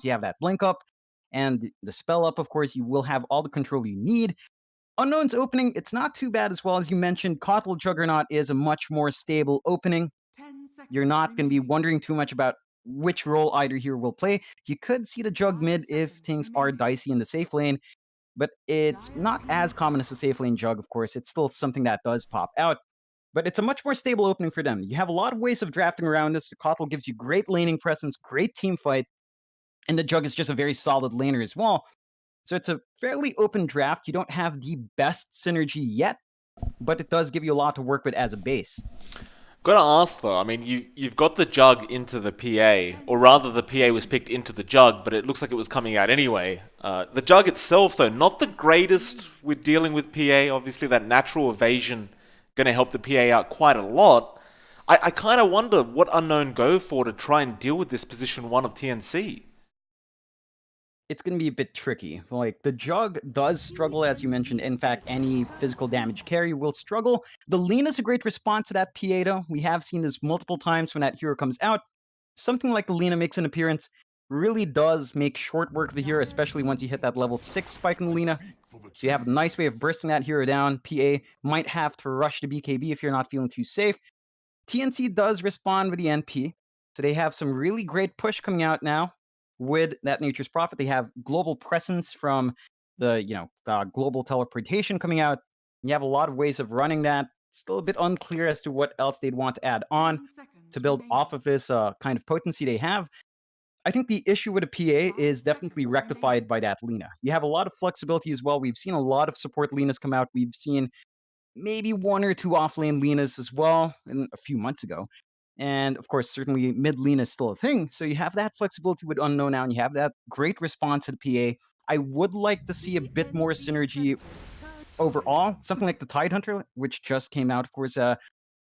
you have that blink up and the spell up, of course, you will have all the control you need. Unknown's opening, it's not too bad as well. As you mentioned, Kotl Juggernaut is a much more stable opening. You're not going to be wondering too much about which role either hero will play. You could see the Jug mid if things are dicey in the safe lane, but it's not as common as the safe lane Jug, of course. It's still something that does pop out, but it's a much more stable opening for them. You have a lot of ways of drafting around this. The Kotl gives you great laning presence, great team fight, and the Jug is just a very solid laner as well. So it's a fairly open draft. You don't have the best synergy yet, but it does give you a lot to work with as a base. Gotta ask though, I mean, you've got the Jug into the PA, or rather the PA was picked into the Jug, but it looks like it was coming out anyway. The Jug itself though, not the greatest with dealing with PA. Obviously that natural evasion gonna help the PA out quite a lot. I kind of wonder what Unknown go for to try and deal with this position 1 of TNC. It's going to be a bit tricky. Like, the Jug does struggle, as you mentioned. In fact, any physical damage carry will struggle. The Lena's a great response to that PA, though. We have seen this multiple times when that hero comes out. Something like the Lena makes an appearance really does make short work of the hero, especially once you hit that level 6 spike in the Lena. So you have a nice way of bursting that hero down. PA might have to rush to BKB if you're not feeling too safe. TNC does respond with the NP, so they have some really great push coming out now. With that Nature's Prophet, they have global presence from the global teleportation coming out. You have a lot of ways of running that. Still a bit unclear as to what else they'd want to add on to build off of this kind of potency they have. I think the issue with a PA is definitely rectified by that Lena. You have a lot of flexibility as well. We've seen a lot of support Lenas come out. We've seen maybe 1 or 2 offlane Lenas as well a few months ago. And of course, certainly mid lane is still a thing. So you have that flexibility with Unknown now, and you have that great response to the PA. I would like to see a bit more synergy overall. Something like the Tidehunter, which just came out, of course,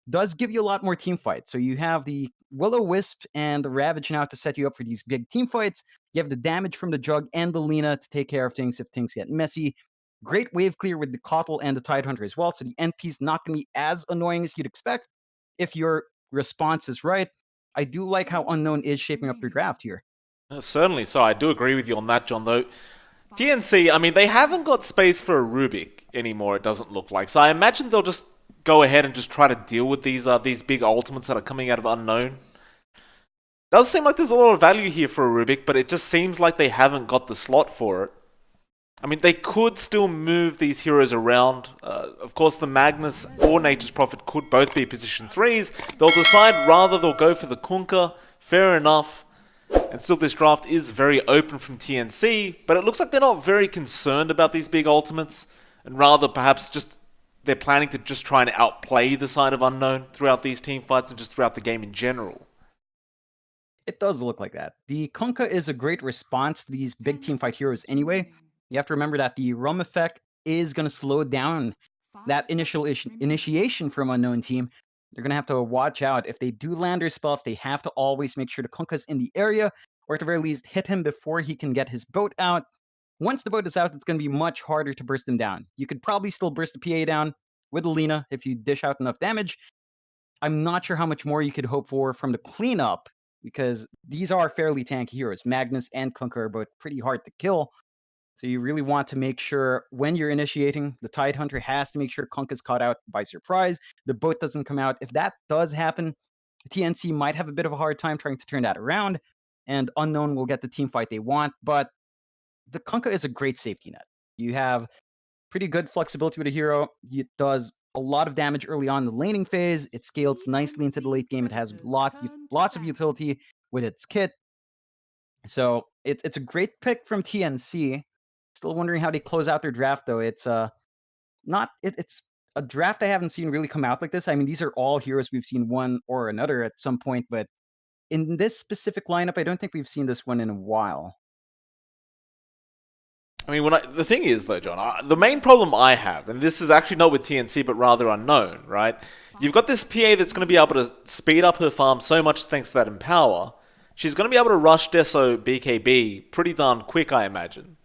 does give you a lot more team fights. So you have the Will-O-Wisp and the Ravage now to set you up for these big team fights. You have the damage from the Jug and the Lena to take care of things if things get messy. Great wave clear with the Kotl and the Tidehunter as well. So the NP's not going to be as annoying as you'd expect if your response is right. I do like how Unknown is shaping up their draft here. Certainly so. I do agree with you on that, John, though. TNC, I mean, they haven't got space for a Rubik anymore, it doesn't look like. So I imagine they'll just go ahead and just try to deal with these big ultimates that are coming out of Unknown. Does seem like there's a lot of value here for a Rubik, but it just seems like they haven't got the slot for it. I mean, they could still move these heroes around. Of course, the Magnus or Nature's Prophet could both be position 3s. They'll decide rather they'll go for the Kunkka. Fair enough. And still, this draft is very open from TNC, but it looks like they're not very concerned about these big ultimates, and rather perhaps just they're planning to just try and outplay the side of Unknown throughout these team fights and just throughout the game in general. It does look like that. The Kunkka is a great response to these big team fight heroes anyway. You have to remember that the Rum effect is going to slow down that initial initiation from Unknown team. They're going to have to watch out. If they do land their spells, they have to always make sure the Kunkka's in the area, or at the very least, hit him before he can get his boat out. Once the boat is out, it's going to be much harder to burst him down. You could probably still burst the PA down with Lena if you dish out enough damage. I'm not sure how much more you could hope for from the cleanup, because these are fairly tanky heroes. Magnus and Kunkka are both pretty hard to kill. So you really want to make sure when you're initiating, the Tidehunter has to make sure Kunkka's caught out by surprise. The boat doesn't come out. If that does happen, TNC might have a bit of a hard time trying to turn that around, and Unknown will get the team fight they want. But the Kunkka is a great safety net. You have pretty good flexibility with a hero. It does a lot of damage early on in the laning phase. It scales nicely into the late game. It has lots of utility with its kit. So it's a great pick from TNC. Still wondering how they close out their draft, though. It's it's a draft I haven't seen really come out like this. I mean, these are all heroes we've seen one or another at some point, but in this specific lineup, I don't think we've seen this one in a while. I mean, the thing is, though, John, the main problem I have, and this is actually not with TNC, but rather Unknown, right? You've got this PA that's going to be able to speed up her farm so much thanks to that Empower. She's going to be able to rush Deso BKB pretty darn quick, I imagine.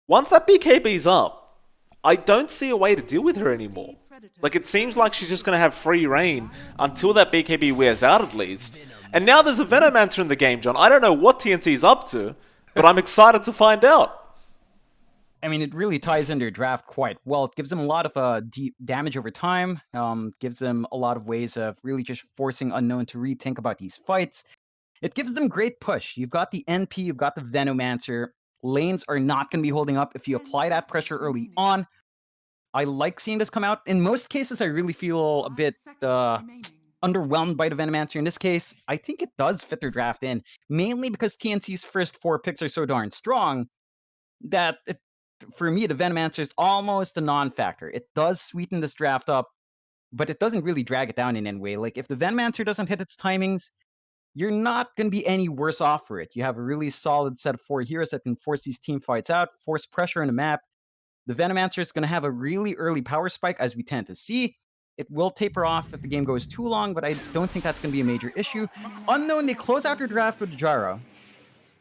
Once that BKB's up, I don't see a way to deal with her anymore. Like, it seems like she's just going to have free reign until that BKB wears out at least. And now there's a Venomancer in the game, John. I don't know what TNC's up to, but I'm excited to find out. I mean, it really ties into your draft quite well. It gives them a lot of deep damage over time. Gives them a lot of ways of really just forcing Unknown to rethink about these fights. It gives them great push. You've got the NP, you've got the Venomancer. Lanes are not going to be holding up if you apply that pressure early on. I like seeing this come out. In most cases, I really feel a bit underwhelmed by the Venomancer. In this case, I think it does fit their draft in, mainly because TNC's first 4 picks are so darn strong that for me, the Venomancer is almost a non-factor. It does sweeten this draft up, but it doesn't really drag it down in any way. Like, if the Venomancer doesn't hit its timings, you're not going to be any worse off for it. You have a really solid set of 4 heroes that can force these team fights out, force pressure on the map. The Venomancer is going to have a really early power spike, as we tend to see. It will taper off if the game goes too long, but I don't think that's going to be a major issue. Unknown, they close out their draft with Gyro.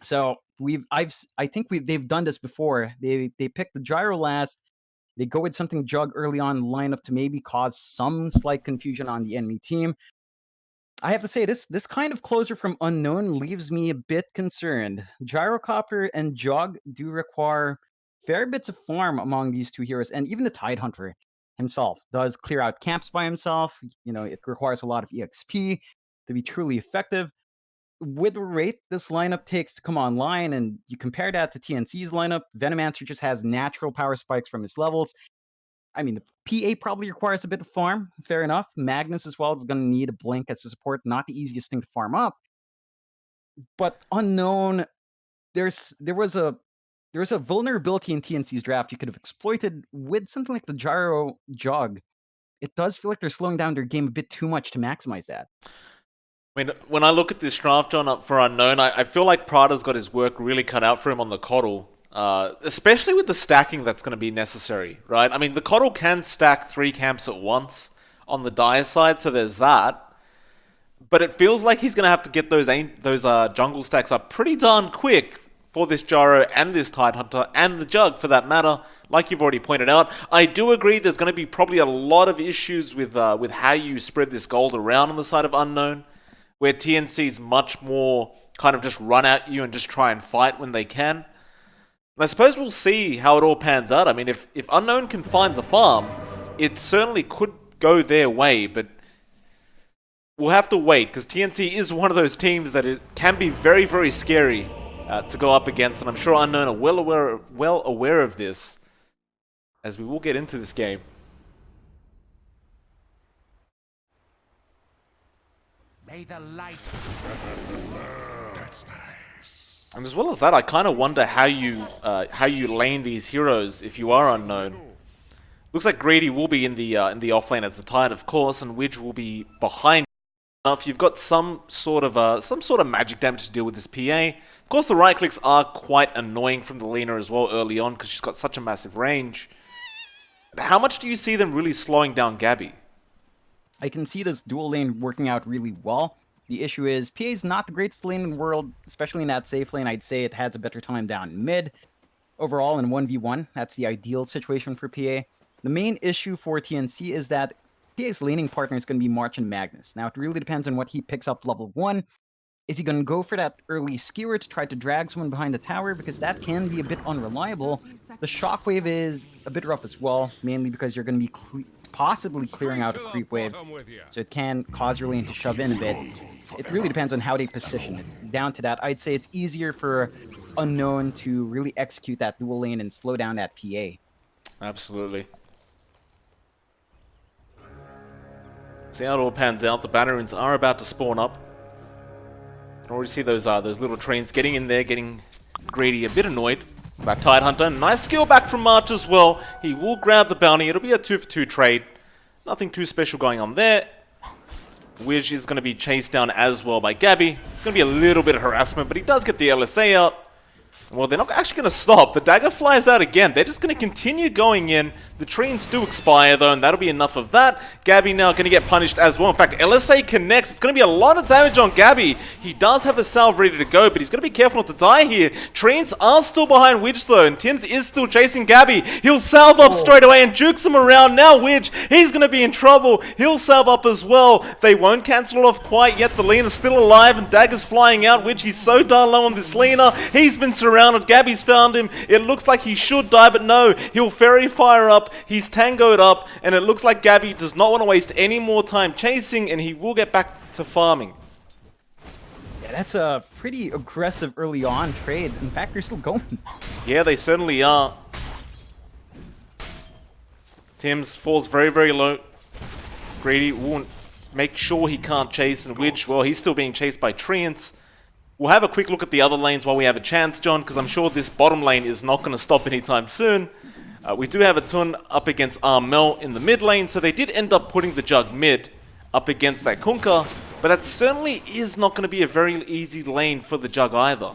So they've done this before. They pick the Gyro last. They go with something Jug early on in the lineup to maybe cause some slight confusion on the enemy team. I have to say, this kind of closer from Unknown leaves me a bit concerned. Gyrocopter and Jug do require fair bits of farm among these 2 heroes, and even the Tidehunter himself does clear out camps by himself. You know, it requires a lot of EXP to be truly effective. With the rate this lineup takes to come online, and you compare that to TNC's lineup, Venomancer just has natural power spikes from his levels. I mean, the PA probably requires a bit of farm, fair enough. Magnus as well is going to need a Blink as a support, not the easiest thing to farm up. But Unknown, there was a vulnerability in TNC's draft you could have exploited with something like the Gyro Jug. It does feel like they're slowing down their game a bit too much to maximize that. I mean, when I look at this draft, John, for Unknown, I feel like Prada's got his work really cut out for him on the Coddle. Especially with the stacking that's going to be necessary, right? I mean, the Coddle can stack 3 camps at once on the Dire side, so there's that. But it feels like he's going to have to get those jungle stacks up pretty darn quick for this Gyro and this Tidehunter and the Jug, for that matter. Like you've already pointed out, I do agree there's going to be probably a lot of issues with how you spread this gold around on the side of Unknown, where TNC's much more kind of just run at you and just try and fight when they can. I suppose we'll see how it all pans out. I mean, if Unknown can find the farm, it certainly could go their way, but we'll have to wait, because TNC is one of those teams that it can be very, very scary to go up against, and I'm sure Unknown are well aware of this, as we will get into this game. May the light. That's nice. And as well as that, I kind of wonder how you lane these heroes if you are Unknown. Looks like Greedy will be in the off lane as the Tide, of course, and Widge will be behind. If you've got some sort of magic damage to deal with this PA, of course the right clicks are quite annoying from the Lina as well early on because she's got such a massive range. How much do you see them really slowing down Gabby? I can see this dual lane working out really well. The issue is, PA is not the greatest lane in the world, especially in that safe lane. I'd say it has a better time down mid. Overall, in 1v1, that's the ideal situation for PA. The main issue for TNC is that PA's laning partner is going to be March and Magnus. Now, it really depends on what he picks up level 1. Is he going to go for that early skewer to try to drag someone behind the tower? Because that can be a bit unreliable. The shockwave is a bit rough as well, mainly because you're going to be possibly clearing out a creep wave, so it can cause your lane to shove in a bit. It really depends on how they position it. Down to that, I'd say it's easier for Unknown to really execute that dual lane and slow down that PA. Absolutely. See how it all pans out. The Bannerins are about to spawn up. You can already see those little trains getting in there, getting Greedy a bit annoyed. About Tidehunter. Nice skill back from March as well. He will grab the bounty. It'll be a 2-for-2 trade. Nothing too special going on there. Widge is going to be chased down as well by Gabby. It's going to be a little bit of harassment, but he does get the LSA out. Well, they're not actually going to stop. The dagger flies out again. They're just going to continue going in. The trains do expire, though, and that'll be enough of that. Gabby now going to get punished as well. In fact, LSA connects. It's going to be a lot of damage on Gabby. He does have a salve ready to go, but he's going to be careful not to die here. Trains are still behind Widge, though, and Tims is still chasing Gabby. He'll salve up straight away and jukes him around. Now Widge, he's going to be in trouble. He'll salve up as well. They won't cancel it off quite yet. The Lena's still alive, and dagger's flying out. Widge, he's so darn low on this Lena. He's been surrounded around and Gabby's found him. It looks like he should die, but no. He'll fairy fire up. He's tangoed up, and it looks like Gabby does not want to waste any more time chasing, and he will get back to farming. Yeah, that's a pretty aggressive early on trade. In fact, they're still going. Yeah, they certainly are. Tims falls very, very low. Greedy will make sure he can't chase, and Widge, well, he's still being chased by Treants. We'll have a quick look at the other lanes while we have a chance, John, because I'm sure this bottom lane is not going to stop anytime soon. We do have a Tun up against Armel in the mid lane, so they did end up putting the Jug mid up against that Kunkka, but that certainly is not going to be a very easy lane for the Jug either.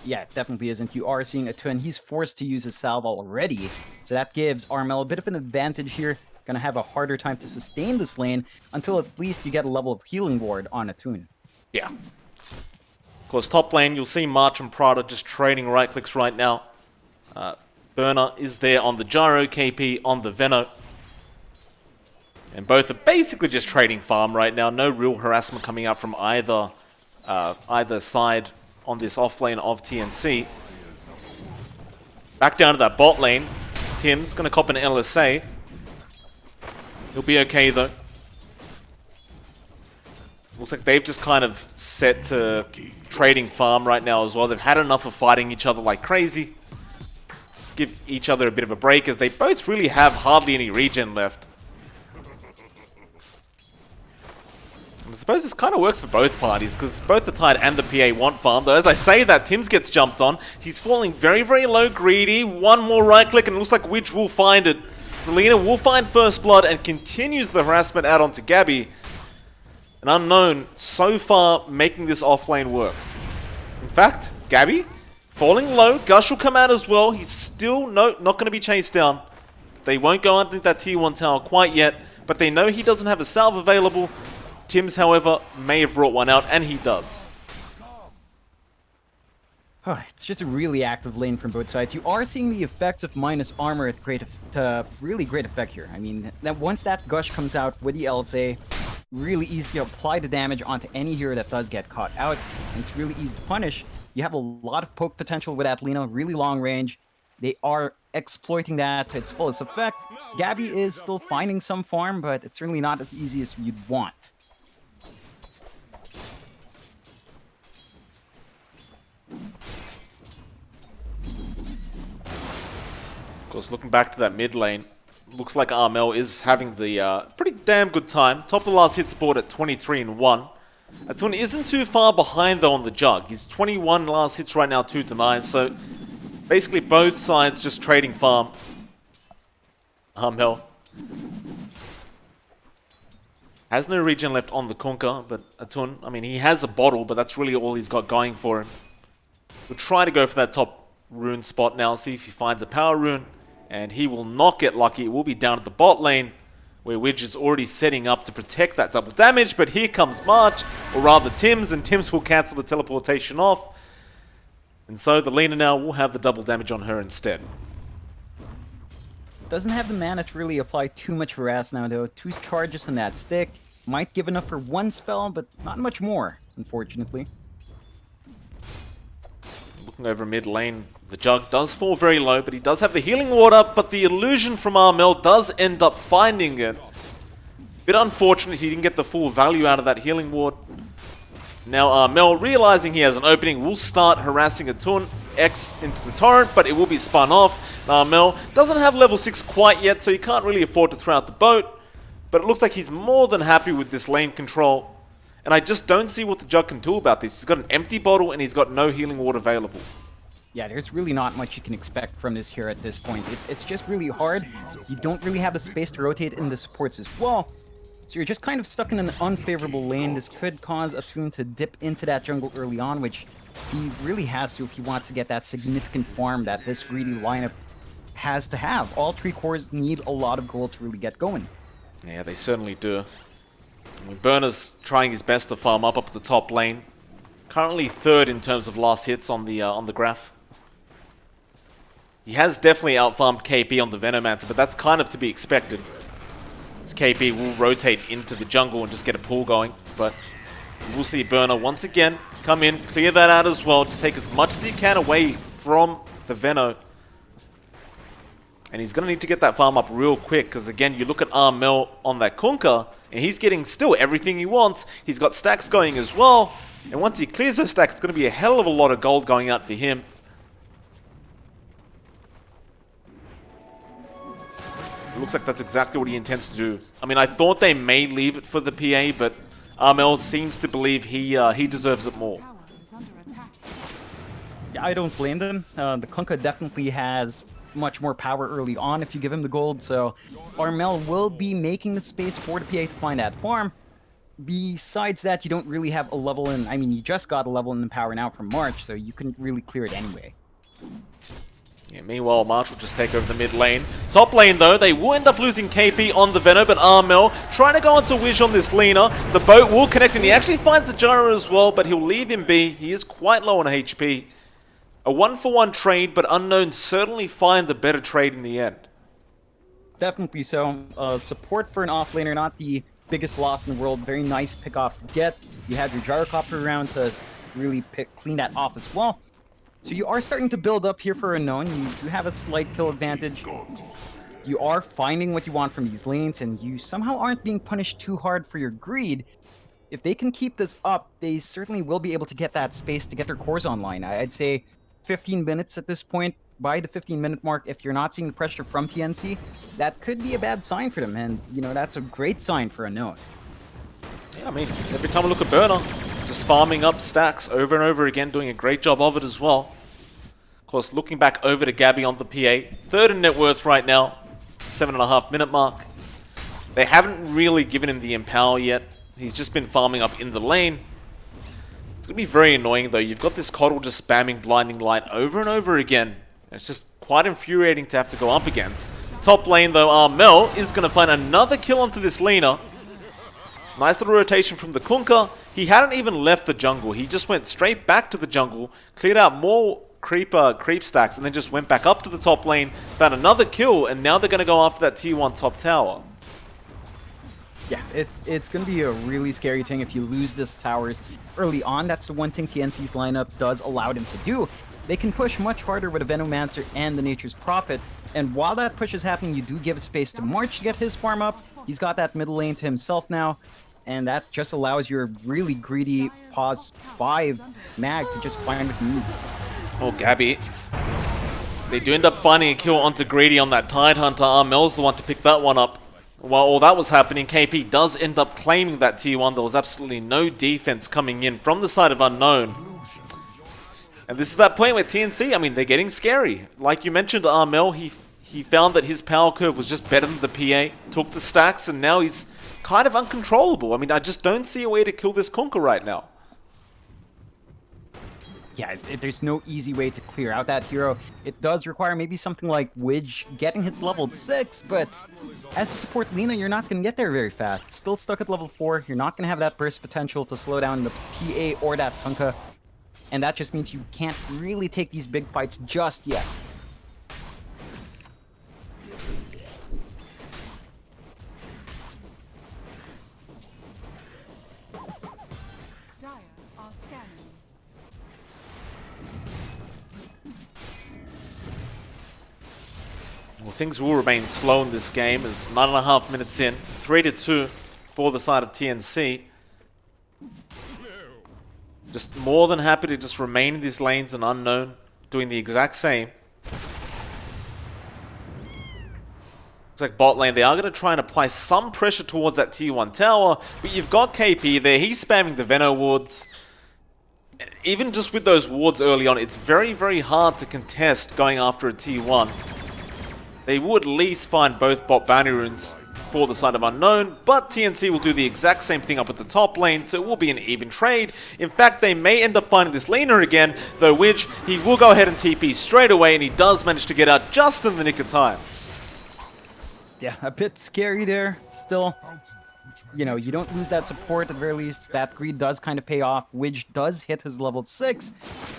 Yeah, it definitely isn't. You are seeing a Twin. He's forced to use his salve already, so that gives Armel a bit of an advantage here. Gonna have a harder time to sustain this lane until at least you get a level of healing ward on a Twin. Yeah. Of course, top lane, you'll see March and Prada just trading right clicks right now. Burner is there on the Gyro, KP on the Veno. And both are basically just trading farm right now. No real harassment coming out from either side on this off lane of TNC. Back down to that bot lane. Tim's going to cop an LSA. He'll be okay though. Looks like they've just kind of set to trading farm right now as well. They've had enough of fighting each other like crazy. Give each other a bit of a break as they both really have hardly any regen left. I suppose this kind of works for both parties, because both the Tide and the PA want farm. Though as I say that, Tims gets jumped on. He's falling very, very low, Greedy. One more right click and it looks like Widge will find it. Selena will find first blood and continues the harassment out onto Gabby. An unknown so far making this offlane work. In fact, Gabby falling low. Gush will come out as well. He's still not going to be chased down. They won't go underneath that tier 1 tower quite yet, but they know he doesn't have a salve available. Tims, however, may have brought one out, and he does. It's just a really active lane from both sides. You are seeing the effects of minus armor at really great effect here. I mean, once that Gush comes out with the LSA, really easy to apply the damage onto any hero that does get caught out, and it's really easy to punish. You have a lot of poke potential with Atlena, really long range. They are exploiting that to its fullest effect. Gabby is still finding some farm, but it's certainly not as easy as you'd want. Of course, looking back to that mid lane, looks like Armel is having the pretty damn good time. Top of the last hit sport at 23-1. Atun isn't too far behind though on the Jug. He's 21 last hits right now, 2-9. So basically both sides just trading farm. Armel has no regen left on the Kunkka, but Atun, I mean, he has a bottle, but that's really all he's got going for him. We'll try to go for that top rune spot now, see if he finds a power rune. And he will not get lucky. It will be down at the bot lane, where Widge is already setting up to protect that double damage. But here comes March, or rather Tims, and Tims will cancel the teleportation off. And so the Lena now will have the double damage on her instead. Doesn't have the mana to really apply too much harass now though. 2 charges on that stick. Might give enough for 1 spell, but not much more, unfortunately. Looking over mid lane, the Jug does fall very low, but he does have the healing ward up, but the illusion from Armel does end up finding it. Bit unfortunate he didn't get the full value out of that healing ward. Now Armel, realizing he has an opening, will start harassing Atun. X into the torrent, but it will be spun off. Armel doesn't have level 6 quite yet, so he can't really afford to throw out the boat. But it looks like he's more than happy with this lane control. And I just don't see what the Jug can do about this. He's got an empty bottle and he's got no healing ward available. Yeah, there's really not much you can expect from this here at this point. It's just really hard. You don't really have the space to rotate in the supports as well. So you're just kind of stuck in an unfavorable lane. This could cause Atun to dip into that jungle early on, which he really has to if he wants to get that significant farm that this greedy lineup has to have. All 3 cores need a lot of gold to really get going. Yeah, they certainly do. I mean, Burner's trying his best to farm up the top lane. Currently 3rd in terms of last hits on the graph. He has definitely outfarmed KP on the Venomancer, but that's kind of to be expected. As KP will rotate into the jungle and just get a pull going, but We'll see Burner once again come in, clear that out as well. Just take as much as he can away from the Veno. And he's going to need to get that farm up real quick, because again, you look at Armel on that Kunkka, and he's getting still everything he wants. He's got stacks going as well. And once he clears those stacks, it's going to be a hell of a lot of gold going out for him. It looks like that's exactly what he intends to do. I mean, I thought they may leave it for the PA, but Armel seems to believe he deserves it more. Yeah, I don't blame them. The Kunkka definitely has much more power early on if you give him the gold, so Armel will be making the space for the PA to find that farm. Besides that, you don't really have a level in, I mean, you just got a level in power now from March, so you couldn't really clear it anyway. Yeah, meanwhile, March will just take over the mid lane. Top lane, though, they will end up losing KP on the Veno, but Armel trying to go onto Wish on this Lina. The boat will connect, and he actually finds the Gyro as well, but he'll leave him be. He is quite low on HP. A 1-for-1 trade, but Unknown certainly find the better trade in the end. Definitely so. Support for an offlaner, not the biggest loss in the world. Very nice pick off to get. You had your Gyrocopter around to really clean that off as well. So you are starting to build up here for Unknown. You have a slight kill advantage. You are finding what you want from these lanes, and you somehow aren't being punished too hard for your greed. If they can keep this up, they certainly will be able to get that space to get their cores online. I'd say 15 minutes at this point. By the 15-minute mark, if you're not seeing the pressure from TNC, that could be a bad sign for them, and, you know, that's a great sign for Unknown. Yeah, I mean, every time I look at Burner, just farming up stacks over and over again, doing a great job of it as well. Of course, looking back over to Gabby on the PA, third in net worth right now, 7.5-minute mark. They haven't really given him the empower yet. He's just been farming up in the lane. It's going to be very annoying, though. You've got this Coddle just spamming Blinding Light over and over again. It's just quite infuriating to have to go up against. Top lane, though, Armel is going to find another kill onto this Lina. Nice little rotation from the Kunkka. He hadn't even left the jungle. He just went straight back to the jungle, cleared out more creep stacks, and then just went back up to the top lane, found another kill, and now they're going to go after that tier 1 top tower. Yeah, it's going to be a really scary thing if you lose this towers early on. That's the one thing TNC's lineup does allow them to do. They can push much harder with a Venomancer and the Nature's Prophet, and while that push is happening, you do give space to March to get his farm up. He's got that middle lane to himself now, and that just allows your really greedy pause 5 mag to just find what he needs. Oh, Gabby. They do end up finding a kill onto Greedy on that Tidehunter. Armel's the one to pick that one up. While all that was happening, KP does end up claiming that tier 1. There was absolutely no defense coming in from the side of Unknown. And this is that point where TNC, I mean, they're getting scary. Like you mentioned, Armel, he found that his power curve was just better than the PA, took the stacks, and now he's kind of uncontrollable. I mean, I just don't see a way to kill this Kunkka right now. Yeah, there's no easy way to clear out that hero. It does require maybe something like Widge getting his level 6, but as a support Lina, you're not going to get there very fast. Still stuck at level 4, you're not going to have that burst potential to slow down the PA or that Kunkka, and that just means you can't really take these big fights just yet. Well, things will remain slow in this game as 9.5 minutes in, 3-2 for the side of TNC. Just more than happy to just remain in these lanes and Unknown, doing the exact same. Looks like bot lane, they are going to try and apply some pressure towards that tier 1 tower, but you've got KP there, he's spamming the Veno wards. Even just with those wards early on, it's very, very hard to contest going after a tier 1. They would at least find both bot bounty runes for the side of Unknown, but TNC will do the exact same thing up at the top lane, so it will be an even trade. In fact, they may end up finding this laner again, though which he will go ahead and TP straight away, and he does manage to get out just in the nick of time. Yeah, a bit scary there. Still, you know, you don't lose that support at the very least. That greed does kind of pay off. Widge does hit his level 6.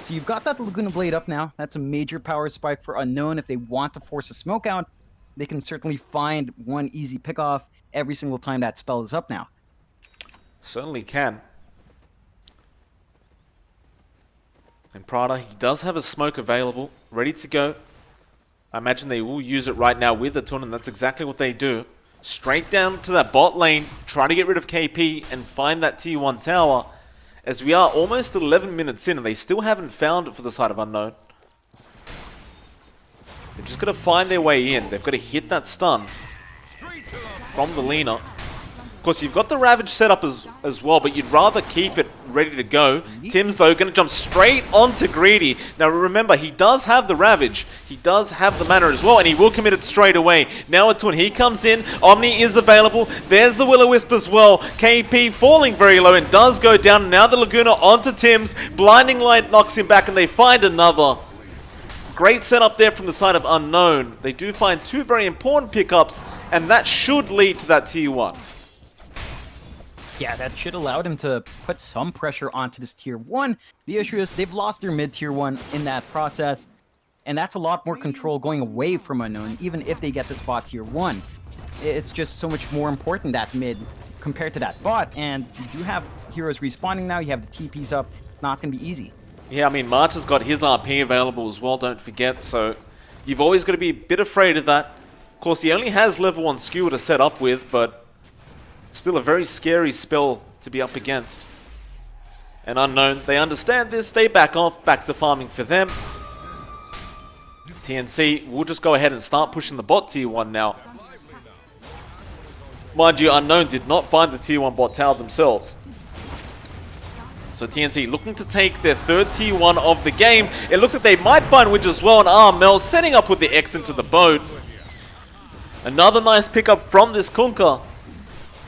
So you've got that Laguna Blade up now. That's a major power spike for Unknown. If they want to force a smoke out, they can certainly find one easy pickoff every single time that spell is up now. Certainly can. And Prada, he does have a smoke available, ready to go. I imagine they will use it right now with the Tun, and that's exactly what they do. Straight down to that bot lane, try to get rid of KP and find that tier 1 tower. As we are almost 11 minutes in and they still haven't found it for the side of Unknown. They're just going to find their way in. They've got to hit that stun from the Lina. Of course, you've got the Ravage set up as well, but you'd rather keep it ready to go. Tim's, though, going to jump straight onto Greedy. Now, remember, he does have the Ravage. He does have the mana as well, and he will commit it straight away. Now, when he comes in, Omni is available. There's the Will-O-Wisp as well. KP falling very low and does go down. Now, the Laguna onto Tim's. Blinding Light knocks him back, and they find another. Great setup there from the side of Unknown. They do find two very important pickups, and that should lead to that tier 1. Yeah, that should allow them to put some pressure onto this tier 1. The issue is they've lost their mid tier 1 in that process, and that's a lot more control going away from Unknown, even if they get this bot tier 1. It's just so much more important, that mid, compared to that bot, and you do have heroes respawning now, you have the TPs up, it's not going to be easy. Yeah, I mean, March has got his RP available as well, don't forget, so you've always got to be a bit afraid of that. Of course, he only has level 1 skewer to set up with, but still a very scary spell to be up against. And Unknown, they understand this, they back off, back to farming for them. TNC will just go ahead and start pushing the bot tier 1 now. Mind you, Unknown did not find the tier 1 bot tower themselves. So TNC looking to take their third tier 1 of the game. It looks like they might find Widge as well, and Armel setting up with the X into the boat. Another nice pickup from this Kunkka.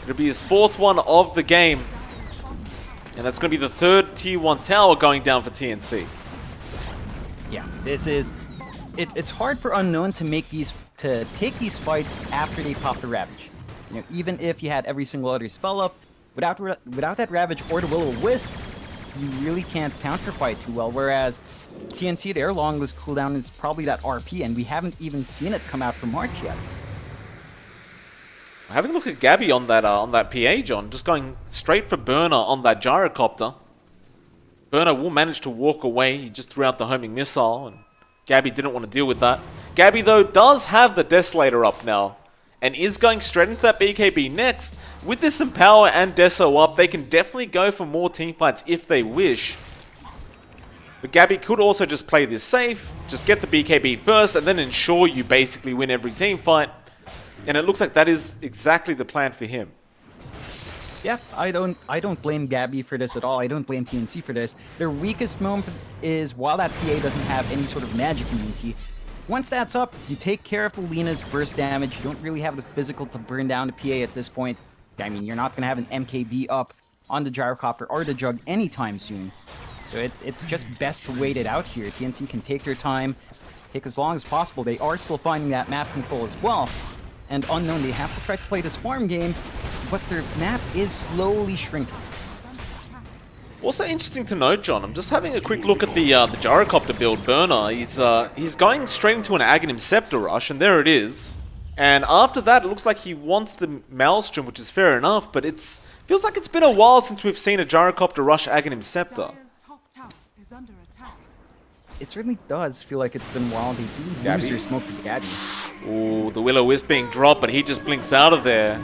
It'll be his fourth one of the game. And that's going to be the third tier 1 tower going down for TNC. Yeah, this is... It's hard for Unknown to take these fights after they pop the Ravage. You know, even if you had every single other spell up, without that Ravage or the Will-O-Wisp, you really can't counterfight too well. Whereas TNC, their longest cooldown is probably that RP, and we haven't even seen it come out from March yet. Having a look at Gabby on that PA, John, just going straight for Burner on that gyrocopter. Burner will manage to walk away. He just threw out the homing missile, and Gabby didn't want to deal with that. Gabby, though, does have the Desolator up now, and is going straight into that BKB next. With this Empower and Deso up, they can definitely go for more teamfights if they wish. But Gabby could also just play this safe, just get the BKB first, and then ensure you basically win every teamfight. And it looks like that is exactly the plan for him. Yeah, I don't blame Gabby for this at all. I don't blame TNC for this. Their weakest moment is while that PA doesn't have any sort of magic immunity. Once that's up, you take care of the Lina's burst damage. You don't really have the physical to burn down the PA at this point. I mean, you're not going to have an MKB up on the gyrocopter or the jug anytime soon. So it's just best to wait it out here. TNC can take their time, take as long as possible. They are still finding that map control as well. And Unknown, they have to try to play this farm game, but their map is slowly shrinking. Also interesting to note, John, I'm just having a quick look at the gyrocopter build. Burner, he's going straight into an INTERCEPTOR rush, and there it is. And after that, it looks like he wants the Maelstrom, which is fair enough, but feels like it's been a while since we've seen a gyrocopter rush INTERCEPTOR. It certainly does feel like it's been a while. They do use their smoke to Gabby. Ooh, the Will-O-Wisp being dropped, but he just blinks out of there.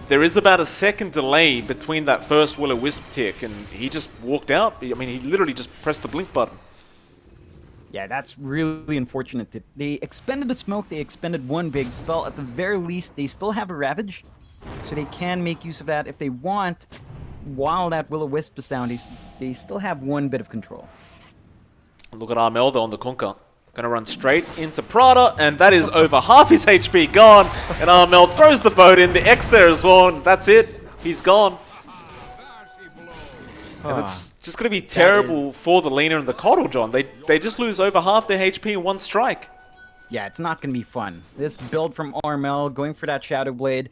There is about a second delay between that first Will-O-Wisp tick, and he just walked out. I mean, he literally just pressed the blink button. Yeah, that's really unfortunate. That they expended the smoke, they expended one big spell. At the very least, they still have a Ravage, so they can make use of that if they want. While that Will-O-Wisp is down, they still have one bit of control. Look at Armel though on the Kunkka. Gonna run straight into Prada, and that is over half his HP gone. And Armel throws the boat in, the X there as well, and that's it. He's gone. And it's just gonna be terrible for the Lina and the Coddle, John. They just lose over half their HP in one strike. Yeah, it's not gonna be fun. This build from Armel, going for that Shadow Blade.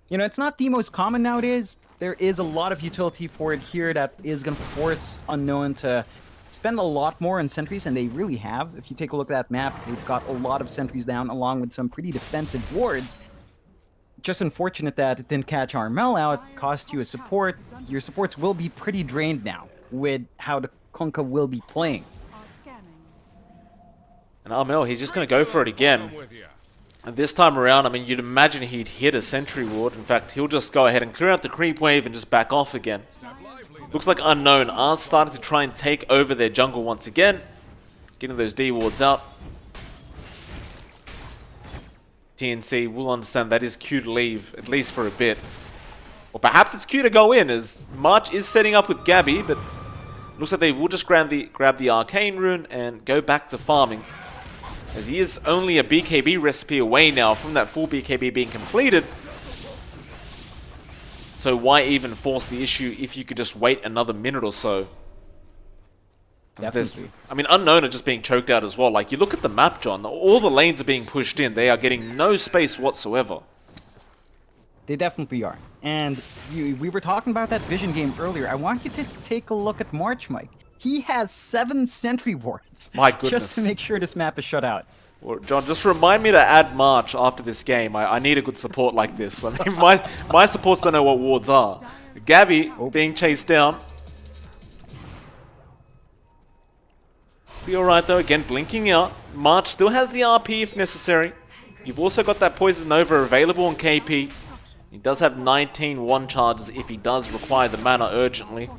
You know, it's not the most common nowadays. There is a lot of utility for it here that is gonna force Unknown to spend a lot more on sentries, and they really have. If you take a look at that map, they've got a lot of sentries down along with some pretty defensive wards. Just unfortunate that it didn't catch Armel out, cost you a support. Your supports will be pretty drained now with how the Kunkka will be playing. And Armel, he's just going to go for it again. And this time around, I mean, you'd imagine he'd hit a sentry ward. In fact, he'll just go ahead and clear out the creep wave and just back off again. Looks like Unknown are starting to try and take over their jungle once again. Getting those D wards out. TNC will understand that is Q to leave, at least for a bit. Or perhaps it's Q to go in, as March is setting up with Gabby, but looks like they will just grab the Arcane Rune and go back to farming. As he is only a BKB recipe away now from that full BKB being completed. So why even force the issue if you could just wait another minute or so? Definitely. I mean, Unknown are just being choked out as well. Like, you look at the map, John, all the lanes are being pushed in. They are getting no space whatsoever. They definitely are. And we were talking about that vision game earlier. I want you to take a look at March, Mike. He has 7 sentry wards. My goodness. Just to make sure this map is shut out. Well, John, just remind me to add March after this game. I need a good support like this. I mean, my supports don't know what wards are. Gabby being chased down. Be alright though, again blinking out. March still has the RP if necessary. You've also got that Poison Nova available on KP. He does have 19 one charges if he does require the mana urgently.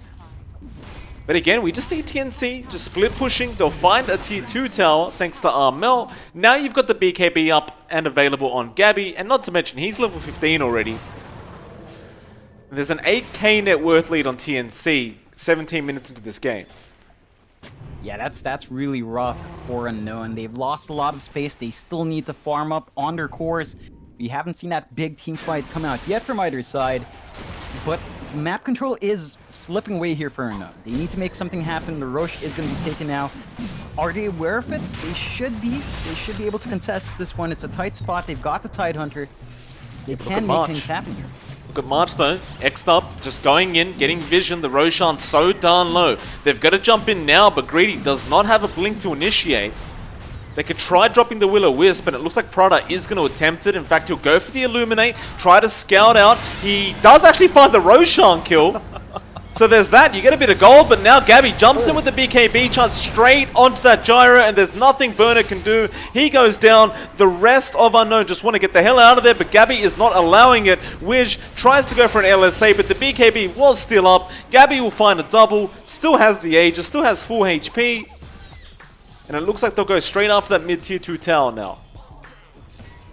But again, we just see TNC just split pushing. They'll find a tier 2 tower thanks to Armel. Now you've got the BKB up and available on Gabby. And not to mention, he's level 15 already. And there's an 8k net worth lead on TNC 17 minutes into this game. Yeah, that's really rough for Unknown. They've lost a lot of space. They still need to farm up on their cores. We haven't seen that big team fight come out yet from either side. But map control is slipping away here for Unknown. They need to make something happen. The Roche is going to be taken now. Are they aware of it? They should be. They should be able to contest this one. It's a tight spot. They've got the Tidehunter. They can make things happen here. Look at March though, X'd up, just going in, getting vision. The Roshan's so darn low. They've got to jump in now, but Greedy does not have a blink to initiate. They could try dropping the Will-O-Wisp, and it looks like Prada is going to attempt it. In fact, he'll go for the Illuminate, try to scout out. He does actually find the Roshan kill. So there's that, you get a bit of gold, but now Gabby jumps in with the BKB charge straight onto that gyro, and there's nothing Burner can do. He goes down. The rest of Unknown just want to get the hell out of there, but Gabby is not allowing it. Wish tries to go for an LSA, but the BKB was still up. Gabby will find a double, still has the Aegis, still has full HP. And it looks like they'll go straight after that mid-tier 2 tower now.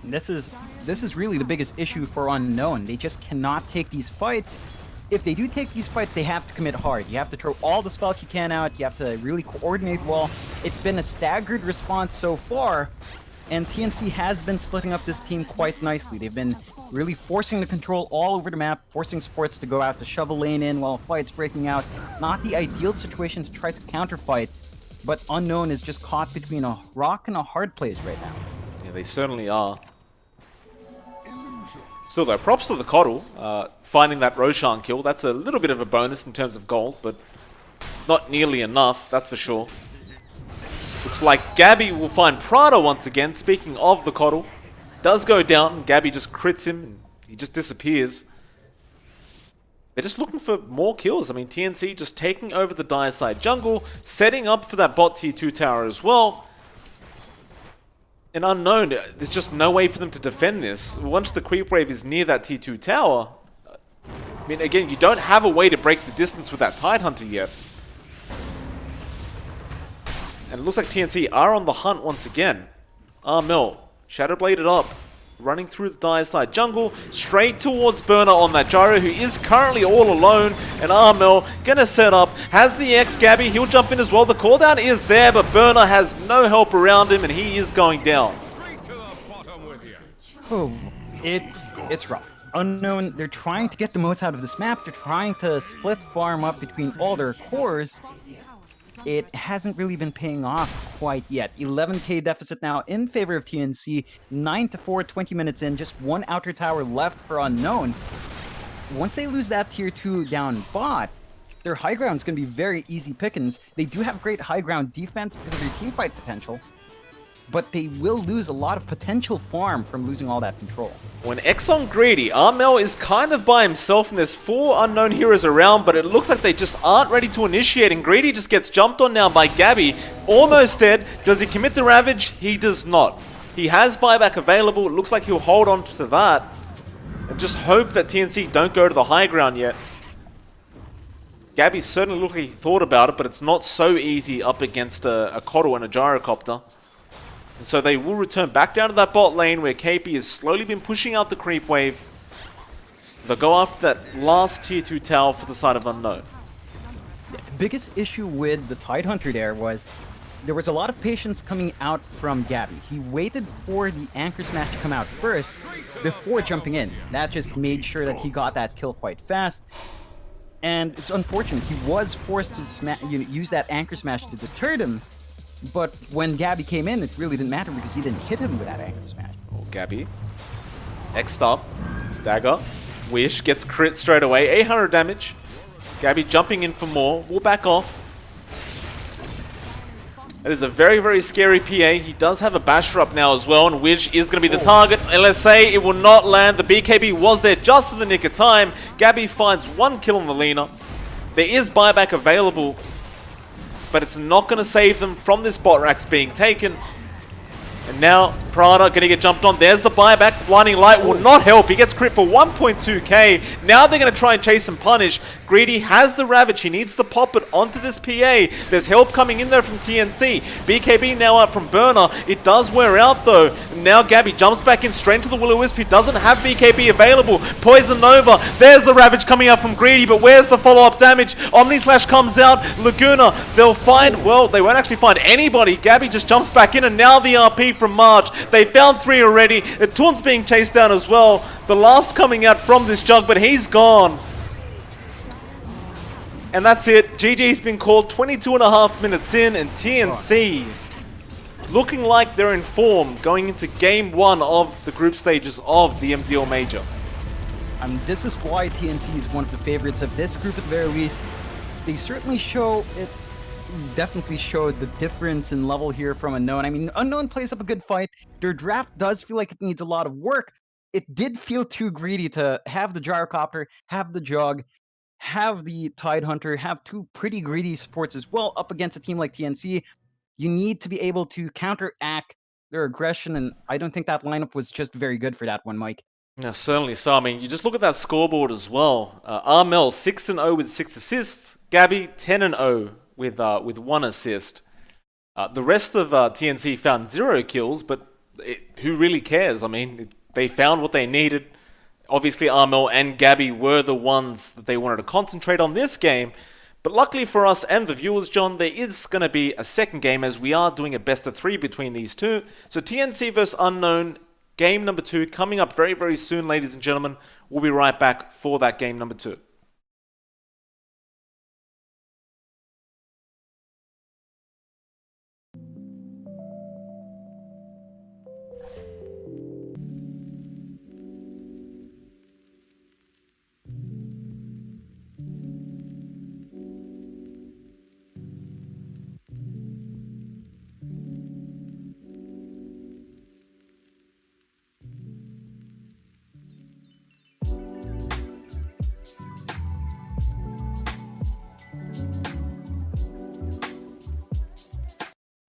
This is really the biggest issue for Unknown. They just cannot take these fights. If they do take these fights, they have to commit hard. You have to throw all the spells you can out. You have to really coordinate well. It's been a staggered response so far, and TNC has been splitting up this team quite nicely. They've been really forcing the control all over the map, forcing supports to go out to shove a lane in while a fight's breaking out. Not the ideal situation to try to counterfight, but Unknown is just caught between a rock and a hard place right now. Yeah, they certainly are. Still though, props to the Coddle, finding that Roshan kill. That's a little bit of a bonus in terms of gold, but not nearly enough, that's for sure. Looks like Gabby will find Prada once again. Speaking of the Coddle, does go down, and Gabby just crits him, and he just disappears. They're just looking for more kills. I mean, TNC just taking over the dire side jungle, setting up for that bot tier 2 tower as well. And Unknown, there's just no way for them to defend this. Once the creep wave is near that tier 2 tower, I mean, again, you don't have a way to break the distance with that Tidehunter yet. And it looks like TNC are on the hunt once again. Armel, Shadowbladed up, running through the dire side jungle, straight towards Burner on that gyro, who is currently all alone. And Armel gonna set up, has the X Gabby, he'll jump in as well. The cooldown is there, but Burner has no help around him, and he is going down. Oh, it's rough. Unknown, they're trying to get the most out of this map. They're trying to split farm up between all their cores. It hasn't really been paying off quite yet. 11k deficit now in favor of TNC. 9-4, 20 minutes in. Just one outer tower left for Unknown. Once they lose that tier 2 down bot, their high ground is going to be very easy pickings. They do have great high ground defense because of their team fight potential. but they will lose a lot of potential farm from losing all that control. When X on greedy, Armel is kind of by himself and there's 4 unknown heroes around, but it looks like they just aren't ready to initiate, and Greedy just gets jumped on now by Gabby. Almost dead. Does he commit the Ravage? He does not. He has buyback available. It looks like he'll hold on to that and just hope that TNC don't go to the high ground yet. Gabby certainly looked like he thought about it, but it's not so easy up against a Coddle and a Gyrocopter. And so they will return back down to that bot lane where KP has slowly been pushing out the creep wave. They'll go after that last tier 2 tower for the side of Unknown. The biggest issue with the Tidehunter there was a lot of patience coming out from Gabby. He waited for the Anchor Smash to come out first before jumping in. That just made sure that he got that kill quite fast. And it's unfortunate. He was forced to use that Anchor Smash to deter them. But when Gabby came in, it really didn't matter because he didn't hit him with that Anchor Smash. Oh, Gabby. Next up, Dagger. Wish gets crit straight away. 800 damage. Gabby jumping in for more. We'll back off. That is a very, very scary PA. He does have a basher up now as well, and Wish is going to be the target. And let's say it will not land. The BKB was there just in the nick of time. Gabby finds 1 kill on the Lina. There is buyback available, but it's not going to save them from this bot racks being taken. And now Prada going to get jumped on. There's the buyback. The blinding light will not help. He gets crit for 1.2k. Now they're going to try and chase and punish. Greedy has the Ravage. He needs to pop it onto this PA. There's help coming in there from TNC. BKB now out from Burner. It does wear out though. Now Gabby jumps back in straight to the Will-O-Wisp. He doesn't have BKB available. Poison Nova. There's the Ravage coming out from Greedy, but where's the follow-up damage? Omni Slash comes out. Laguna, they'll find, well, they won't actually find anybody. Gabby just jumps back in, and now the RP from March. They found 3 already. Taunt's being chased down as well. The laugh's coming out from this Jug, but he's gone. And that's it. GG's been called 22.5 minutes in, and TNC looking like they're in form going into game 1 of the group stages of the MDL Major. This is why TNC is one of the favorites of this group at the very least. They certainly show it. Definitely showed the difference in level here from Unknown. I mean, Unknown plays up a good fight. Their draft does feel like it needs a lot of work. It did feel too greedy to have the Gyrocopter, have the Jug, have the Tidehunter, have 2 pretty greedy supports as well up against a team like TNC. You need to be able to counteract their aggression, and I don't think that lineup was just very good for that one, Mike. Yeah, certainly so. I mean, you just look at that scoreboard as well. Armel 6-0 with 6 assists. Gabby 10-0 with 1 assist. The rest of TNC found 0 kills, but who really cares? I mean, they found what they needed. Obviously, Armel and Gabby were the ones that they wanted to concentrate on this game. But luckily for us and the viewers, John, there is going to be a second game as we are doing a best of 3 between these two. So TNC vs Unknown, game number 2, coming up very, very soon, ladies and gentlemen. We'll be right back for that game number 2.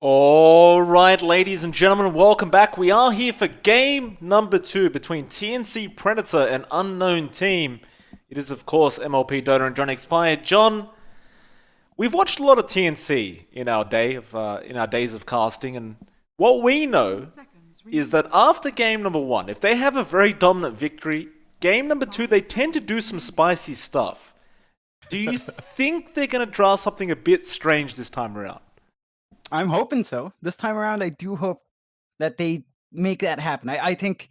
Alright, ladies and gentlemen, welcome back. We are here for game number 2 between TNC Predator and Unknown Team. It is, of course, MLP Dota and John Expired. John, we've watched a lot of TNC in our days of casting, and what we know is that after game number 1, if they have a very dominant victory, game number 2, they tend to do some spicy stuff. Do you think they're going to draft something a bit strange this time around? I'm hoping so. This time around, I do hope that they make that happen. I think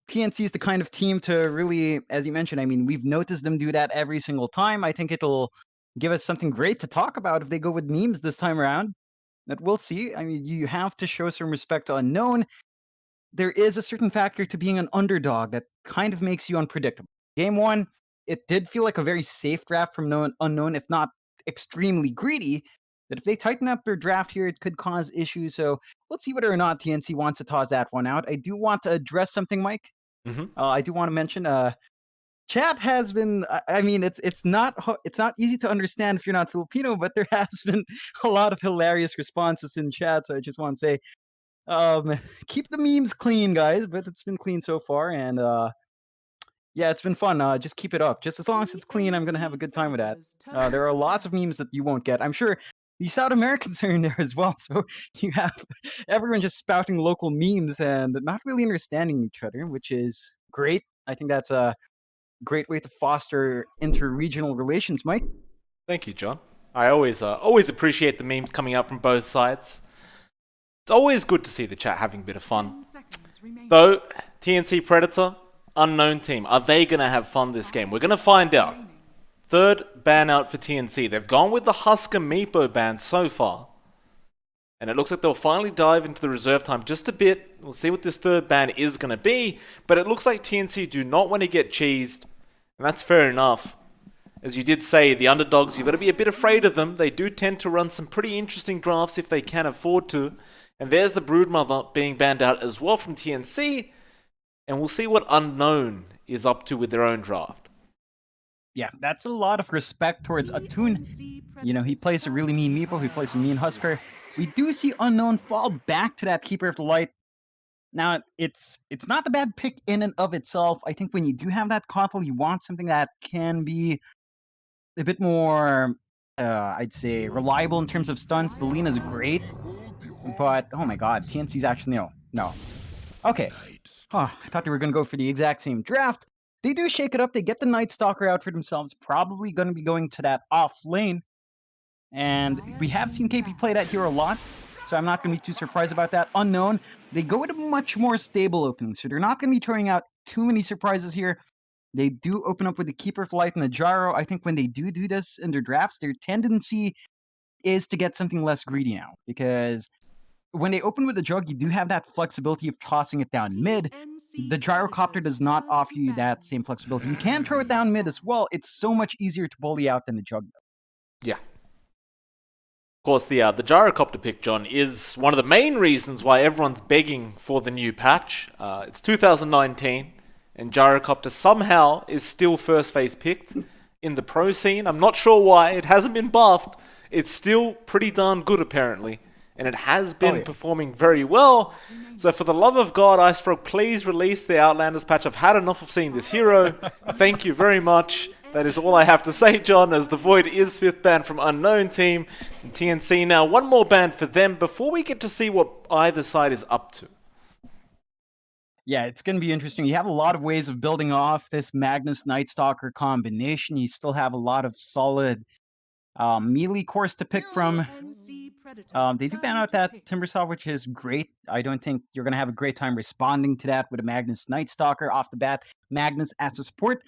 TNC is the kind of team to really, as you mentioned, I mean, we've noticed them do that every single time. I think it'll give us something great to talk about if they go with memes this time around. But we'll see. I mean, you have to show some respect to Unknown. There is a certain factor to being an underdog that kind of makes you unpredictable. Game 1, it did feel like a very safe draft from Unknown, if not extremely greedy. But if they tighten up their draft here, it could cause issues. So let's see whether or not TNC wants to toss that one out. I do want to address something, Mike. I do want to mention chat has been. I mean, it's not easy to understand if you're not Filipino, but there has been a lot of hilarious responses in chat. So I just want to say, keep the memes clean, guys. But it's been clean so far, and yeah, it's been fun. Just keep it up. Just as long as it's clean, I'm gonna have a good time with that. There are lots of memes that you won't get. I'm sure the South Americans are in there as well. So you have everyone just spouting local memes and not really understanding each other, which is great. I think that's a great way to foster inter-regional relations, Mike. Thank you, John. I always appreciate the memes coming out from both sides. It's always good to see the chat having a bit of fun. Though, TNC Predator, unknown team, are they going to have fun this game? We're going to find out. Third ban out for TNC. They've gone with the Husker Meepo ban so far. And it looks like they'll finally dive into the reserve time just a bit. We'll see what this third ban is going to be. But it looks like TNC do not want to get cheesed. And that's fair enough. As you did say, the underdogs, you've got to be a bit afraid of them. They do tend to run some pretty interesting drafts if they can afford to. And there's the Broodmother being banned out as well from TNC. And we'll see what Unknown is up to with their own draft. Yeah, that's a lot of respect towards Atun. You know, he plays a really mean Meepo, he plays a mean Husker. We do see Unknown fall back to that Keeper of the Light. Now, it's not a bad pick in and of itself. I think when you do have that Kotl, you want something that can be a bit more, I'd say, reliable in terms of stunts. The Lena's great, but, oh my god, TNC's actually, no. Okay. Oh, I thought they were going to go for the exact same draft. They do shake it up. They get the Night Stalker out for themselves. Probably going to be going to that off lane. And we have seen KP play that hero a lot, so I'm not going to be too surprised about that. Unknown, they go with a much more stable opening, so they're not going to be throwing out too many surprises here. They do open up with the Keeper of Light and the Gyro. I think when they do this in their drafts, their tendency is to get something less greedy now, because when they open with the Jug, you do have that flexibility of tossing it down mid. The Gyrocopter does not offer you that same flexibility. You can throw it down mid as well. It's so much easier to bully out than the Jug. Yeah. Of course, the Gyrocopter pick, John, is one of the main reasons why everyone's begging for the new patch. It's 2019, and Gyrocopter somehow is still first phase picked in the pro scene. I'm not sure why. It hasn't been buffed. It's still pretty darn good, apparently. And it has been performing very well. So for the love of God, Asrock, please release the Outlanders patch. I've had enough of seeing this hero. Thank you very much. That is all I have to say, John, as the Void is 5th ban from Unknown Team. And TNC now, one more ban for them before we get to see what either side is up to. Yeah, it's going to be interesting. You have a lot of ways of building off this Magnus Night Stalker combination. You still have a lot of solid melee cores to pick from. They do ban out that Timbersaw, which is great. I don't think you're going to have a great time responding to that with a Magnus Night Stalker off the bat. Magnus as a support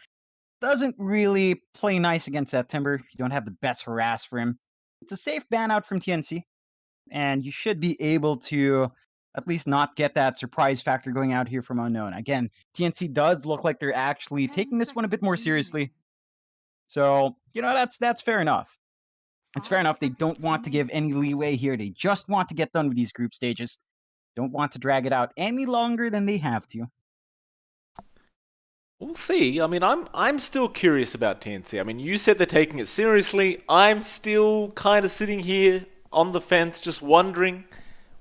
doesn't really play nice against that Timber. You don't have the best harass for him. It's a safe ban out from TNC, and you should be able to at least not get that surprise factor going out here from Unknown. Again, TNC does look like they're actually taking this one a bit more seriously. So, that's fair enough. It's fair enough. They don't want to give any leeway here. They just want to get done with these group stages. Don't want to drag it out any longer than they have to. We'll see. I mean, I'm still curious about TNC. I mean, you said they're taking it seriously. I'm still kind of sitting here on the fence, just wondering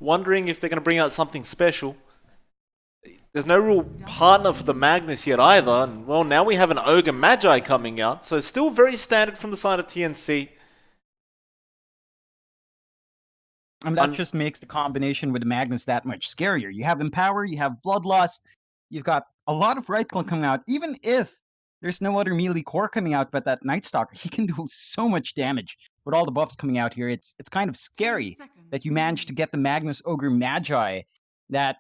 if they're going to bring out something special. There's no real partner for the Magnus yet either. And, well, now we have an Ogre Magi coming out. So still very standard from the side of TNC. And that just makes the combination with the Magnus that much scarier. You have Empower, you have Bloodlust, you've got a lot of right click coming out. Even if there's no other melee core coming out but that Night Stalker, he can do so much damage with all the buffs coming out here. It's kind of scary that you managed to get the Magnus Ogre Magi that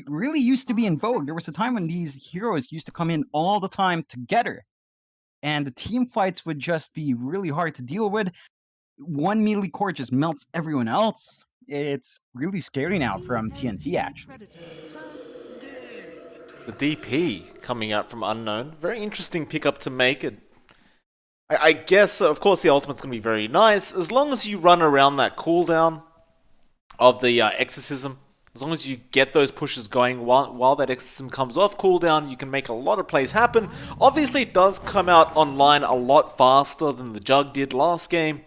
really used to be in vogue. There was a time when these heroes used to come in all the time together, and the team fights would just be really hard to deal with. One melee core just melts everyone else. It's really scary now from TNC, actually. The DP coming out from Unknown. Very interesting pickup to make. I guess, of course, the ultimate's going to be very nice, as long as you run around that cooldown of the exorcism. As long as you get those pushes going while that exorcism comes off cooldown, you can make a lot of plays happen. Obviously, it does come out online a lot faster than the Jug did last game.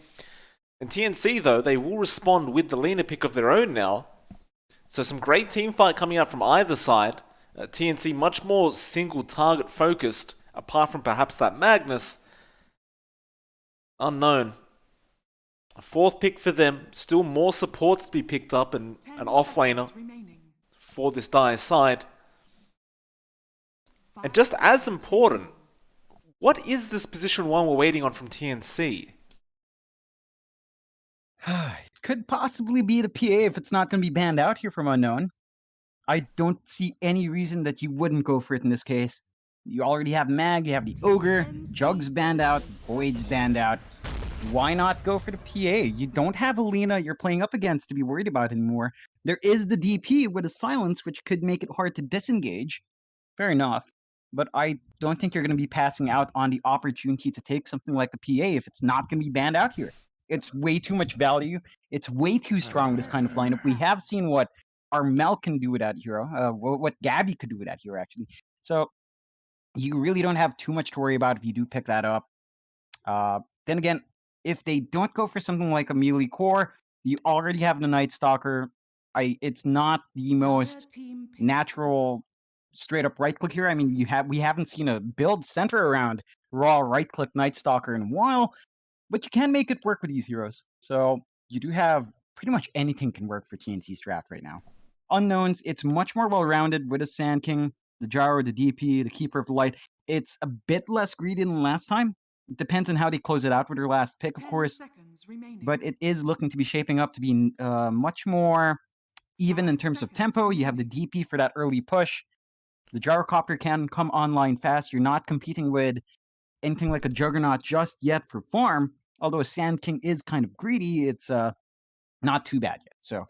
And TNC, though, they will respond with the leaner pick of their own now. So some great team fight coming out from either side. TNC much more single target focused, apart from perhaps that Magnus. Unknown. A fourth pick for them, still more support to be picked up, and an offlaner for this Dire side. And just as important, what is this position 1 we're waiting on from TNC? It could possibly be the PA if it's not going to be banned out here from Unknown. I don't see any reason that you wouldn't go for it in this case. You already have Mag, you have the Ogre, Jug's banned out, Void's banned out. Why not go for the PA? You don't have Alina you're playing up against to be worried about anymore. There is the DP with a silence, which could make it hard to disengage. Fair enough. But I don't think you're going to be passing out on the opportunity to take something like the PA if it's not going to be banned out here. It's way too much value. It's way too strong with this kind of lineup. We have seen what Armel can do with that hero, what Gabby could do with that hero, actually. So you really don't have too much to worry about if you do pick that up. Then again, if they don't go for something like a melee core, you already have the Night Stalker. It's not the most natural straight up right click here. I mean, we haven't seen a build center around raw right click Night Stalker in a while, but you can make it work with these heroes. So you do have pretty much anything can work for TNC's draft right now. Unknowns, it's much more well rounded with a Sand King, the Gyro, the DP, the Keeper of the Light. It's a bit less greedy than last time. It depends on how they close it out with their last pick, of course. But it is looking to be shaping up to be much more even in terms of tempo. You have the DP for that early push. The Gyrocopter can come online fast. You're not competing with anything like a Juggernaut just yet for farm. Although a Sand King is kind of greedy, it's not too bad yet. So